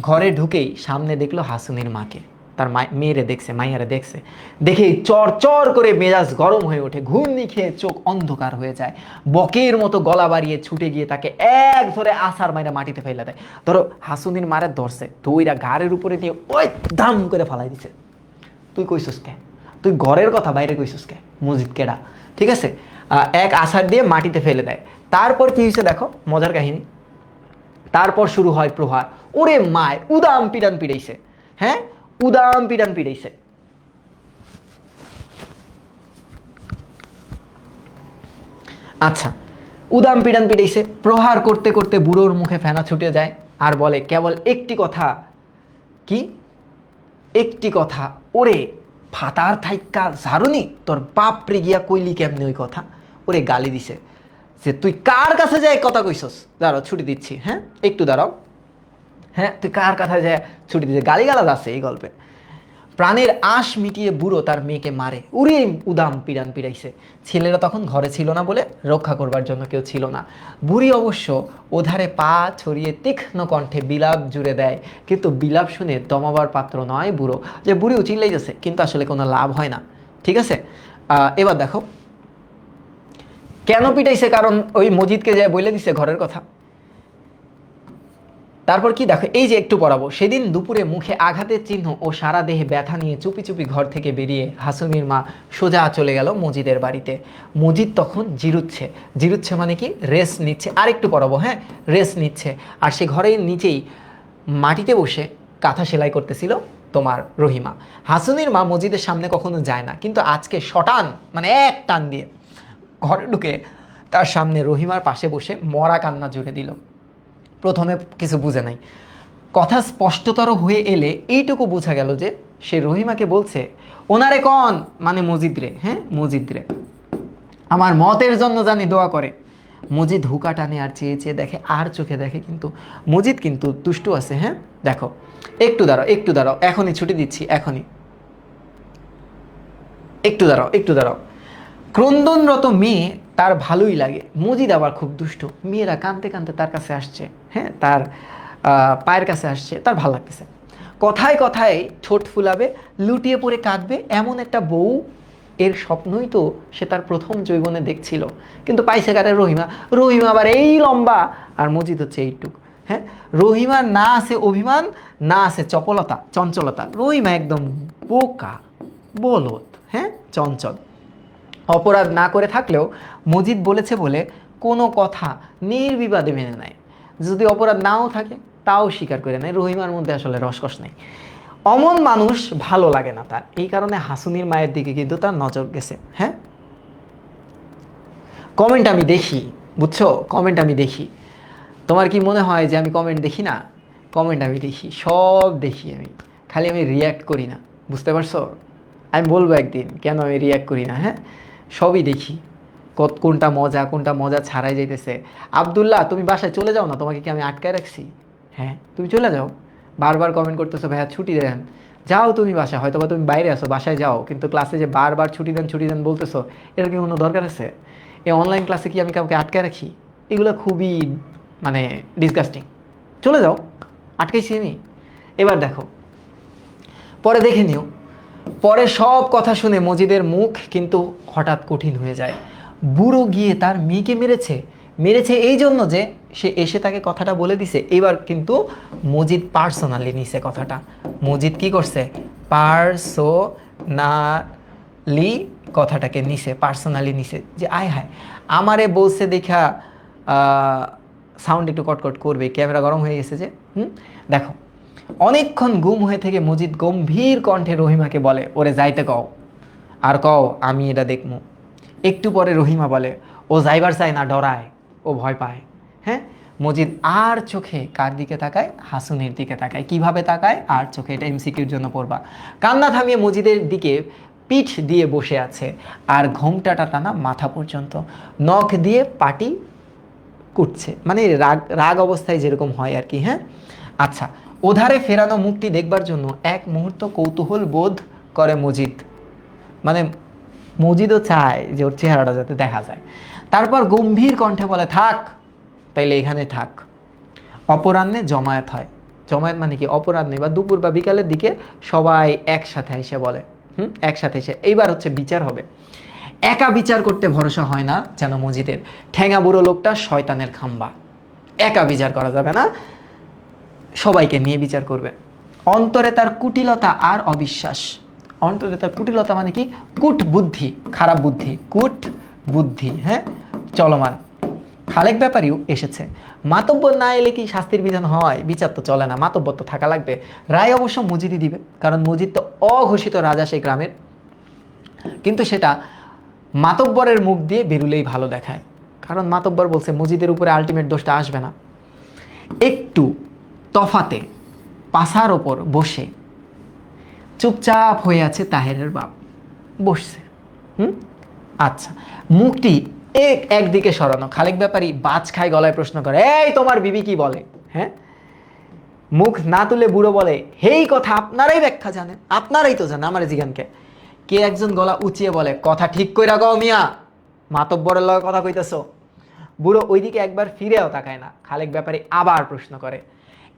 ঘরে ঢুকেই সামনে দেখলো হাসুনির মাকে। তার মেয়েরে দেখছে, মাইয়ারে দেখছে, দেখেই চর চর করে মেজাজ গরম হয়ে ওঠে, ঘুমনি খেয়ে চোখ অন্ধকার হয়ে যায়। বকের মতো গলা বাড়িয়ে ছুটে গিয়ে তাকে এক ধরে আসার মাইরা মাটিতে ফেলে দেয়। ধরো হাসুনির মারে ধরছে, ধইরা ঘাড়ের উপরে নিয়ে ওই দাম করে ফালাই দিছে। তুই কইসুস কে? তুই ঘরের কথা বাইরে কইসুস কে? মসজিদ কেডা? ঠিক আছে, এক আছাড় দিয়ে মাটিতে ফেলে দেয়। তারপর কি হয়েছে দেখো, মজার কাহিনী। তারপর শুরু হয় প্রহার। ওরে মায় উদাম পিটান পিড়াইছে, হ্যাঁ উদাম পিটান পিড়াইছে। আচ্ছা, উদাম পিটান পিটাইছে, প্রহার করতে করতে বুড়োর মুখে ফেনা ছুটে যায় আর বলে কেবল একটি কথা। কি একটি কথা? ওরে ফাতার থাইক্কা ঝাড়ুনি, তোর বাপ রে গিয়া কইলি কেমনে ওই কথা? ওরে গালি দিছে যে তুই কার কাছে যায় কথা কইছস? দাঁড়াও ছুটি দিচ্ছি, হ্যাঁ একটু দাঁড়াও। হ্যাঁ তুই কার কাছে যায় ছুটি দিচ্ছে? গালিগালাজ আছে এই গল্পে। প্রাণের আশ মিটিয়ে বুড়ো তার মেয়েকে মারে, উরে উদাম পিরান পিড়াইছে। ছেলেরা তখন ঘরে ছিল না বলে রক্ষা করবার জন্য কেউ ছিল না। বুড়ি অবশ্য ওধারে পা ছড়িয়ে তীক্ষ্ণ কণ্ঠে বিলাপ জুড়ে দেয়, কিন্তু বিলাপ শুনে দমাবার পাত্র নয় বুড়ো, যে বুড়িও চিল্লাইতেছে কিন্তু আসলে কোনো লাভ হয় না। ঠিক আছে, এবার দেখো কেন পিটাইছে, কারণ ওই মজিদকে যায় বলে দিছে ঘরের কথা। তারপর কি দেখো, এই যে একটু পড়াবো, সেদিন দুপুরে মুখে আঘাতের চিহ্ন ও সারা দেহে ব্যথা নিয়ে চুপি চুপি ঘর থেকে বেরিয়ে হাসুনির মা সোজা চলে গেল মজিদের বাড়িতে। মজিদ তখন জিরুচ্ছে, জিরুচ্ছে মানে কি, রেস্ট নিচ্ছে। আর একটু পড়াবো, হ্যাঁ, রেস্ট নিচ্ছে। আর সে ঘরের নিচেই মাটিতে বসে কাঁথা সেলাই করতেছিল তোমার রহিমা। হাসুনির মা মজিদের সামনে কখনো যায় না, কিন্তু আজকে শটান মানে এক টান দিয়ে ঘরে ঢুকে তার সামনে রহিমার পাশে বসে মরা কান্না জুড়ে দিল। প্রথমে কিছু বুঝে নাই, কথা স্পষ্টতর হয়ে এলে এইটুকু বোঝা গেল যে সে রহিমাকে বলছে, ওনারে কন মানে মজিদ রে, হ্যাঁ মজিদ রে, আমার মতের জন্য জানি দোয়া করে। মজিদ হুকা টানে আর চেয়ে চেয়ে দেখে, আর চোখে দেখে, কিন্তু মজিদ কিন্তু দুষ্টু আছে। হ্যাঁ দেখো, একটু দাঁড়াও একটু দাঁড়াও, এখনই ছুটি দিচ্ছি, এখনই, একটু দাঁড়াও একটু দাঁড়াও। ক্রন্দনরত মেয়ে তার ভালোই লাগে, মজিদ আবার খুব দুষ্টু। মেয়েরা কাঁদতে কাঁদতে তার কাছে আসছে, হ্যাঁ তার পায়ের কাছে আসছে, তার ভালো লাগতেছে। কথায় কথায় ঠোঁট ফুলাবে, লুটিয়ে পড়ে কাঁদবে, এমন একটা বউ এর স্বপ্নই তো সে তার প্রথম যৌবনে দেখছিল। কিন্তু পাইছে কারে, রহিমা। রহিমা আবার এই লম্বা, আর মজিদ হচ্ছে এইটুক। হ্যাঁ, রহিমার না আছে অভিমান, না আছে চপলতা চঞ্চলতা। রহিমা একদম বোকা বলদ, হ্যাঁ চঞ্চল। অপরাধ না করে থাকলেও মজিদ বলেছে বলে কোনো কথা নির্বিবাদে মেনে নেয়। যদি অপরাধ নাও থাকে তাও স্বীকার করে নেয়। রহিমার মধ্যে আসলে রসকস নেই, অমন মানুষ ভালো লাগে না তার। এই কারণে হাসুনির মায়ের দিকে কিন্তু তার নজর গেছে। হ্যাঁ, কমেন্ট আমি দেখি, বুঝছো, কমেন্ট আমি দেখি। তোমার কি মনে হয় যে আমি কমেন্ট দেখি না? কমেন্ট আমি দেখি, সব দেখি আমি, খালি আমি রিয়্যাক্ট করি না, বুঝতে পারছো? আমি বলবো একদিন কেন আমি রিয়্যাক্ট করি না। হ্যাঁ, সবই দেখি, কোনটা মজা ছাড়াই যাইতেছে। আব্দুল্লাহ, তুমি বাসায় চলে যাও না, তোমাকে কি আমি আটকায় রাখছি? হ্যাঁ, তুমি চলে যাও। বারবার কমেন্ট করতেছো ভাইয়া ছুটি দেন, যাও তুমি বাসায়, হয়তো বা তুমি বাইরে আসো, বাসায় যাও, কিন্তু ক্লাসে যে বারবার ছুটি দেন বলতেছো, এর কি কোনো দরকার আছে? এই অনলাইন ক্লাসে কি আমি কাউকে আটকায় রাখি? এগুলো খুবই মানে ডিসগাস্টিং। চলে যাও, আটকাইছি আমি? এবার দেখো, পরে দেখে নিও। পরে সব কথা শুনে মজিদের মুখ কিন্তু হঠাৎ কঠিন হয়ে যায়। বুড়ো গিয়ে তার মেয়েকে মেরেছে, মেরেছে এই জন্য যে সে এসে তাকে কথাটা বলে দিছে। এবার কিন্তু মজিদ পার্সোনালি নিছে কথাটা। মজিদ কি করছে, পার্সোনালি কথাটাকে নিছে, পার্সোনালি নিছে, যে আয় হায় আমারে বলছে দেখা সাউন্ড একটু কটকট করবে, ক্যামেরা গরম হয়ে গেছে যে। দেখো, অনেকক্ষণ গুম হয়ে থেকে মজিদ গম্ভীর কণ্ঠে রহিমাকে বলে, ওরে যাইতে কও, আর কও আমি এটা দেখমু। একটু পরে রহিমা বলে, ও যাইবার চায় না, ডরায়, ও ভয় পায়। হ্যাঁ, মজিদ আর চোখে কার দিকে তাকায়? হাসুনের দিকে তাকায়। কিভাবে তাকায়? আর চোখে, এটা এমসিকিউর জন্য পড়বা। কান্না থামিয়ে মজিদের দিকে পিঠ দিয়ে বসে আছে, আর ঘোমটাটা টানা মাথা পর্যন্ত, নখ দিয়ে পাটি কুটছে, মানে রাগ রাগ অবস্থায় যেরকম হয় আর কি। হ্যাঁ, আচ্ছা, ওধারে ফেরানো মুখটি দেখবার জন্য এক মুহূর্ত কৌতূহল বোধ করে মজিদ, মানে মজিদও চায় যে ওর চেহারাটা যাতে দেখা যায়। তারপর গম্ভীর কণ্ঠে বলে, থাক তাইলে এখানে থাক। অপরাহ্নে জমায়েত হয়। জমায়েত মানে কি, অপরাহ্নে বা দুপুর বা বিকালের দিকে সবাই একসাথে এসে বলে, একসাথে এসে এইবার হচ্ছে বিচার হবে। একা বিচার করতে ভরসা হয় না যেন মজিদের। ঠ্যাঙা বুড়ো লোকটা শয়তানের খাম্বা, একা বিচার করা যাবে না, সবাইকে নিয়ে বিচার করবে। অন্তরে তার কুটিলতা আর অবিশ্বাস। অন্তরে তার কুটিলতা মানে কি, কুট বুদ্ধি, খারাপ বুদ্ধি, কুট বুদ্ধি, হ্যাঁ চলমান। খালেক ব্যাপারীও এসেছে। মাতব্বর না এলে কি শাস্তির বিধান হয়? বিচার তো চলে না, মাতব্বর তো থাকা লাগবে। রায় অবশ্য মজিদই দিবে, কারণ মজিদ তো অঘোষিত রাজা সেই গ্রামের। কিন্তু সেটা মাতব্বরের মুখ দিয়ে বেরুলেই ভালো দেখায়, কারণ মাতব্বর বলছে মজিদের উপরে আলটিমেট দোষটা আসবে না। একটু তফাতে পাশার ওপর বসে চুপচাপ হয়ে আছে তাহেরের বাপ, বসছে। আচ্ছা, মুখটি একদিকে সরানো। খালেক ব্যাপারী বাজ খায় গলায় প্রশ্ন করে, এই তোমার বিবি কি বলে? হ্যাঁ, মুখ না তুলে বুড়ো বলে, হেই কথা আপনারাই ব্যাখ্যা জানেন, আপনারাই তো জানেন, আমার জিগানকে। কে একজন গলা উঁচিয়ে বলে, কথা ঠিক কইরা গাও মিয়া, মাতব্বরের লগে কথা কইতেছো। বুড়ো ওইদিকে একবার ফিরেও তাকায় না। খালেক ব্যাপারী আবার প্রশ্ন করে,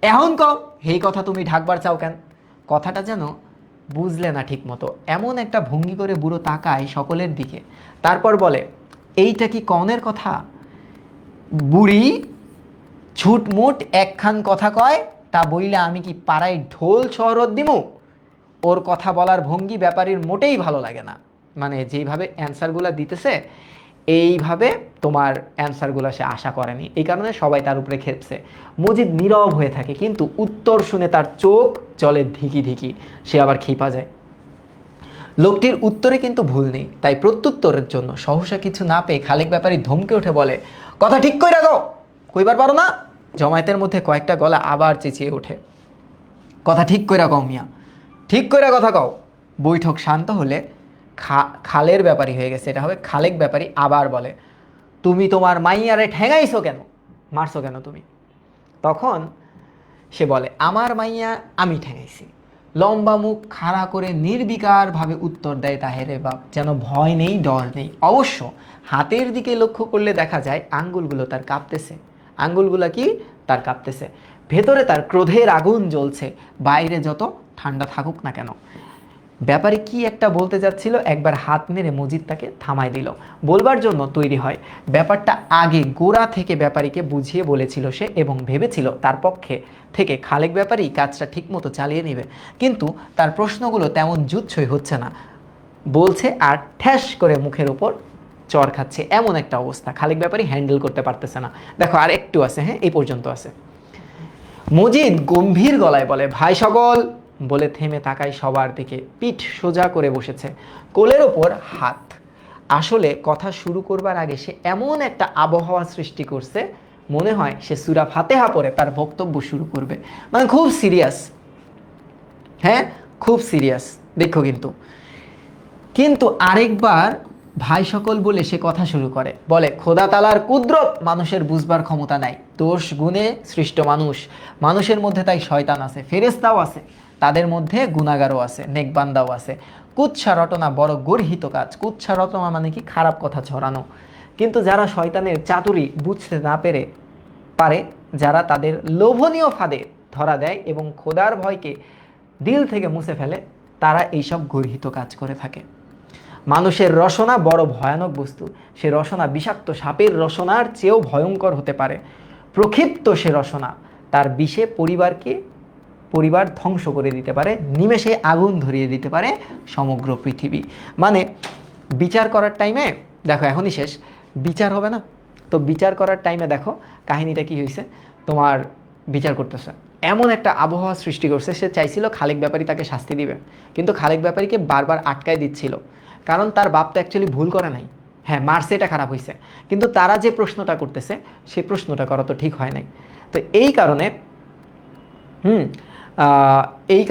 এখন কও হেই কথা তুমি ঢাকবার চাও কেন? কথাটা যেন বুঝলে না ঠিক মতো, এমন একটা ভঙ্গি করে বুড়ো তাকায় সকলের দিকে, তারপর বলে, এইটা কি কনের কথা? বুড়ি ছুটমুট একখান কথা কয়, তা বইলে আমি কি পাড়ায় ঢোল শহরত দিমু? ওর কথা বলার ভঙ্গি ব্যাপারীর মোটেই ভালো লাগে না। মানে যেইভাবে অ্যান্সারগুলো দিতেছে, এইভাবে তোমার অ্যান্সারগুলো সে আশা করেনি, এই কারণে সবাই তার উপরে খেপছে। মজিদ নীরব হয়ে থাকে, কিন্তু উত্তর শুনে তার চোখ জলে ধিকি ধিকি, সে আবার ক্ষিপা যায়। লোকটির উত্তরে কিন্তু ভুল নেই, তাই প্রত্যুত্তরের জন্য সহসা কিছু না পেয়ে খালেক ব্যাপারী ধমকে উঠে বলে, কথা ঠিক কইরা গো, কইবার পারো না? জমায়েতের মধ্যে কয়েকটা গলা আবার চেঁচিয়ে ওঠে, কথা ঠিক কইরা কও মিয়া, ঠিক কইরা কথা কও। বৈঠক শান্ত হলে খালের ব্যাপারী হয়ে গেছে, এটা হবে খালেক ব্যাপারী আবার বলে, তুমি তোমার মাইয়ারে ঠেঙাইছো কেন, মারছো কেন তুমি? তখন সে বলে, আমার মাইয়া আমি ঠেঙাইছি। লম্বা মুখ খাড়া করে নির্বিকারভাবে উত্তর দেয় তাহেরে বাপ, যেন ভয় নেই ডর নেই। অবশ্য হাতের দিকে লক্ষ্য করলে দেখা যায় আঙ্গুলগুলো তার কাঁপতেছে। আঙ্গুলগুলো কি তার কাঁপতেছে, ভেতরে তার ক্রোধের আগুন জ্বলছে, বাইরে যত ঠান্ডা থাকুক না কেন। ব্যাপারী কি একটা বলতে যাচ্ছিল, একবার হাত নেড়ে মজিদ তাকে থামায় দিল। বলবার জন্য তৈরি হয়। ব্যাপারটা আগে গোড়া থেকে ব্যাপারীকে বুঝিয়ে বলেছিল সে, এবং ভেবেছিল তার পক্ষে থেকে খালেক ব্যাপারী কাজটা ঠিকমতো চালিয়ে নেবে। কিন্তু তার প্রশ্নগুলো তেমন জুৎসই হচ্ছে না, বলছে আর ঠ্যাস করে মুখের উপর চর খাচ্ছে, এমন একটা অবস্থা। খালেক ব্যাপারী হ্যান্ডেল করতে পারতেছে না। দেখো আর একটু আছে, হ্যাঁ এই পর্যন্ত আছে। মজিদ গম্ভীর গলায় বলে, ভাই সকল, বলে থেমে তাকায় সবার দিকে, পিঠ সোজা করে বসেছে, কোলের ওপর হাত। আসলে কথা শুরু করবার আগে সে এমন একটা আবহাওয়া সৃষ্টি করছে, মনে হয় সে সূরা ফাতিহা পড়ে তার বক্তব্য শুরু করবে। মানে খুব সিরিয়াস, হ্যাঁ খুব সিরিয়াস। দেখো কিন্তু কিন্তু আরেকবার ভাই সকল বলে সে কথা শুরু করে, বলে, খোদা তালার কুদরত মানুষের বুঝবার ক্ষমতা নাই, দোষ গুণে সৃষ্ট মানুষ, মানুষের মধ্যে তাই শয়তান আছে, ফেরেশতাও আছে, তাদের মধ্যে গুনাহগারও আছে, নেকবান্দাও আছে। কুৎসা রটনা বড় গর্হিত কাজ। কুৎসা রটনা মানে কি, খারাপ কথা ছড়ানো। কিন্তু যারা শয়তানের চাতুরি বুঝতে না পারে, যারা তাদের লোভনীয় ফাঁদে ধরা দেয় এবং খোদার ভয়কে দিল থেকে মুছে ফেলে, তারা এইসব গর্হিত কাজ করে থাকে। মানুষের রসনা বড় ভয়ানক বস্তু, সে রসনা বিষাক্ত সাপের রসনার চেয়েও ভয়ঙ্কর হতে পারে। প্রক্ষিপ্ত সে রসনা তার বিষে পরিবার ধ্বংস করে দিতে পারে, নিমেষে আগুন ধরিয়ে দিতে পারে সমগ্র পৃথিবী। মানে বিচার করার টাইমে দেখো, এখনই শেষ, বিচার হবে না তো, বিচার করার টাইমে দেখো কাহিনীটা কি হয়েছে। তোমার বিচার করতেছে, এমন একটা আবহাওয়া সৃষ্টি করছে, সে চাইছিল খালেক ব্যাপারী তাকে শাস্তি দিবে, কিন্তু খালেক ব্যাপারীকে বারবার আটকায় দিচ্ছিল, কারণ তার বাপ তো অ্যাকচুয়ালি ভুল করে নাই। হ্যাঁ মারছে, এটা খারাপ হয়েছে, কিন্তু তারা যে প্রশ্নটা করতেছে সেই প্রশ্নটা করা তো ঠিক হয় নাই। তো এই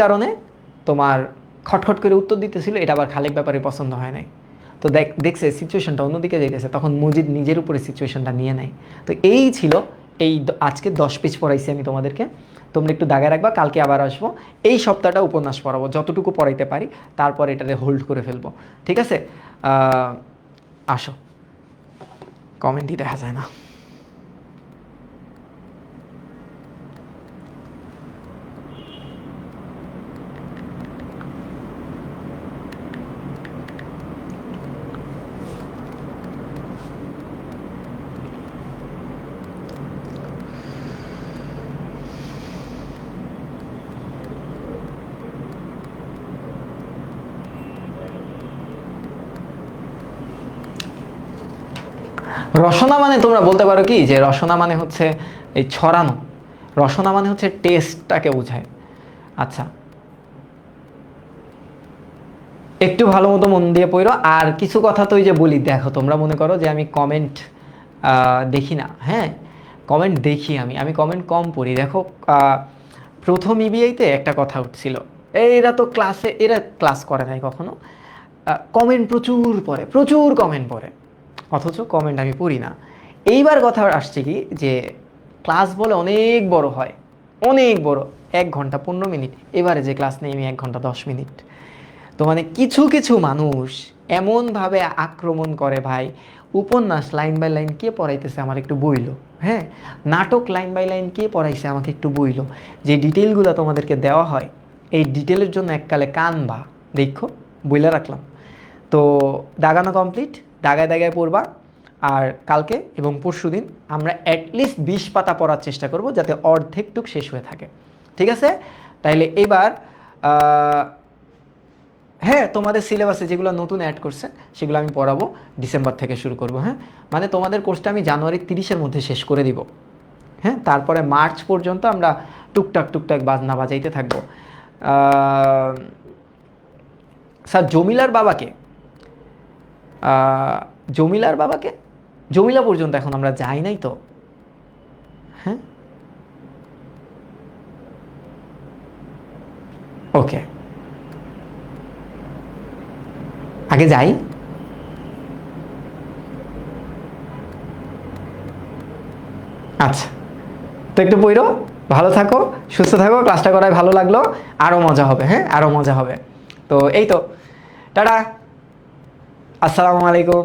কারণে তোমার খটখট করে উত্তর দিতেছিল, এটা আবার খালেক ব্যাপারে পছন্দ হয় নাই। তো দেখছে সিচুয়েশনটা অন্যদিকে যেতেছে, তখন মজিদ নিজের উপরে সিচুয়েশনটা নিয়ে নেয়। তো এই ছিল আজকে 10 পেজ পড়াইছি আমি তোমাদেরকে, তোমরা একটু দাগায় রাখবা, কালকে আবার আসবো। এই সপ্তাহটা উপন্যাস পড়াবো, যতটুকু পড়াইতে পারি, তারপর এটাতে হোল্ড করে ফেলবো, ঠিক আছে? আসো, কমেন্টই দেখা যায় না। রসনা মানে তোমরা বলতে পারো কি, যে রসনা মানে হচ্ছে এই ছড়ানো, রসনা মানে হচ্ছে টেস্টটাকে বোঝায়। আচ্ছা, একটু ভালো মতো মন দিয়ে পড়ো। আর কিছু কথা তো ওই যে বলি, দেখো তোমরা মনে করো যে আমি কমেন্ট দেখি না, হ্যাঁ কমেন্ট দেখি, আমি কমেন্ট কম পড়ি। দেখো প্রথম ইবিআইতে একটা কথা উঠছিল, এরা ক্লাস করে নাই কখনো, কমেন্ট প্রচুর কমেন্ট পড়ে, অথচ কমেন্ট আমি পড়ি না। এইবার কথা আসছে কি, যে ক্লাস বলে অনেক বড় হয়, অনেক বড়, 1 ঘন্টা 15 মিনিট, এবারে যে ক্লাস নেই আমি 1 ঘন্টা 10 মিনিট। তো মানে কিছু কিছু মানুষ এমনভাবে আক্রমণ করে ভাই, উপন্যাস লাইন বাই লাইন কে পড়াইতেছে আমার একটু বইলো, হ্যাঁ, নাটক লাইন বাই লাইন কে পড়াইছে আমাকে একটু বইলো। যে ডিটেলগুলো তোমাদেরকে দেওয়া হয়, এই ডিটেলের জন্য এককালে কানবা, দেখো বইলা রাখলাম। তো দাগানো কমপ্লিট, দাগায় দাগায় পড়বা। আর কালকে এবং পরশুদিন আমরা অ্যাটলিস্ট 20 পাতা পড়ার চেষ্টা করব, যাতে অর্ধেকটুক শেষ হয়ে থাকে, ঠিক আছে? তাইলে এবার হ্যাঁ, তোমাদের সিলেবাসে যেগুলো নতুন অ্যাড করছে সেগুলো আমি পড়াবো, ডিসেম্বর থেকে শুরু করব। হ্যাঁ, মানে তোমাদের কোর্সটা আমি জানুয়ারি 30-এর মধ্যে শেষ করে দিব। হ্যাঁ, তারপরে মার্চ পর্যন্ত আমরা টুকটাক টুকটাক বাজনা বাজাইতে থাকবো। স্যার জমিলার বাবাকে, জমিলার বাবাকে, জমিলা পর্যন্ত এখন আমরা যাই নাই তো। হ্যাঁ, ওকে, আগে যাই। আচ্ছা, তো একটু পড়ো, ভালো থাকো, সুস্থ থাকো, ক্লাসটা করায় ভালো লাগলো, আরও মজা হবে। হ্যাঁ, আরও মজা হবে। তো এই তো, টাটা, আসসালামু আলাইকুম।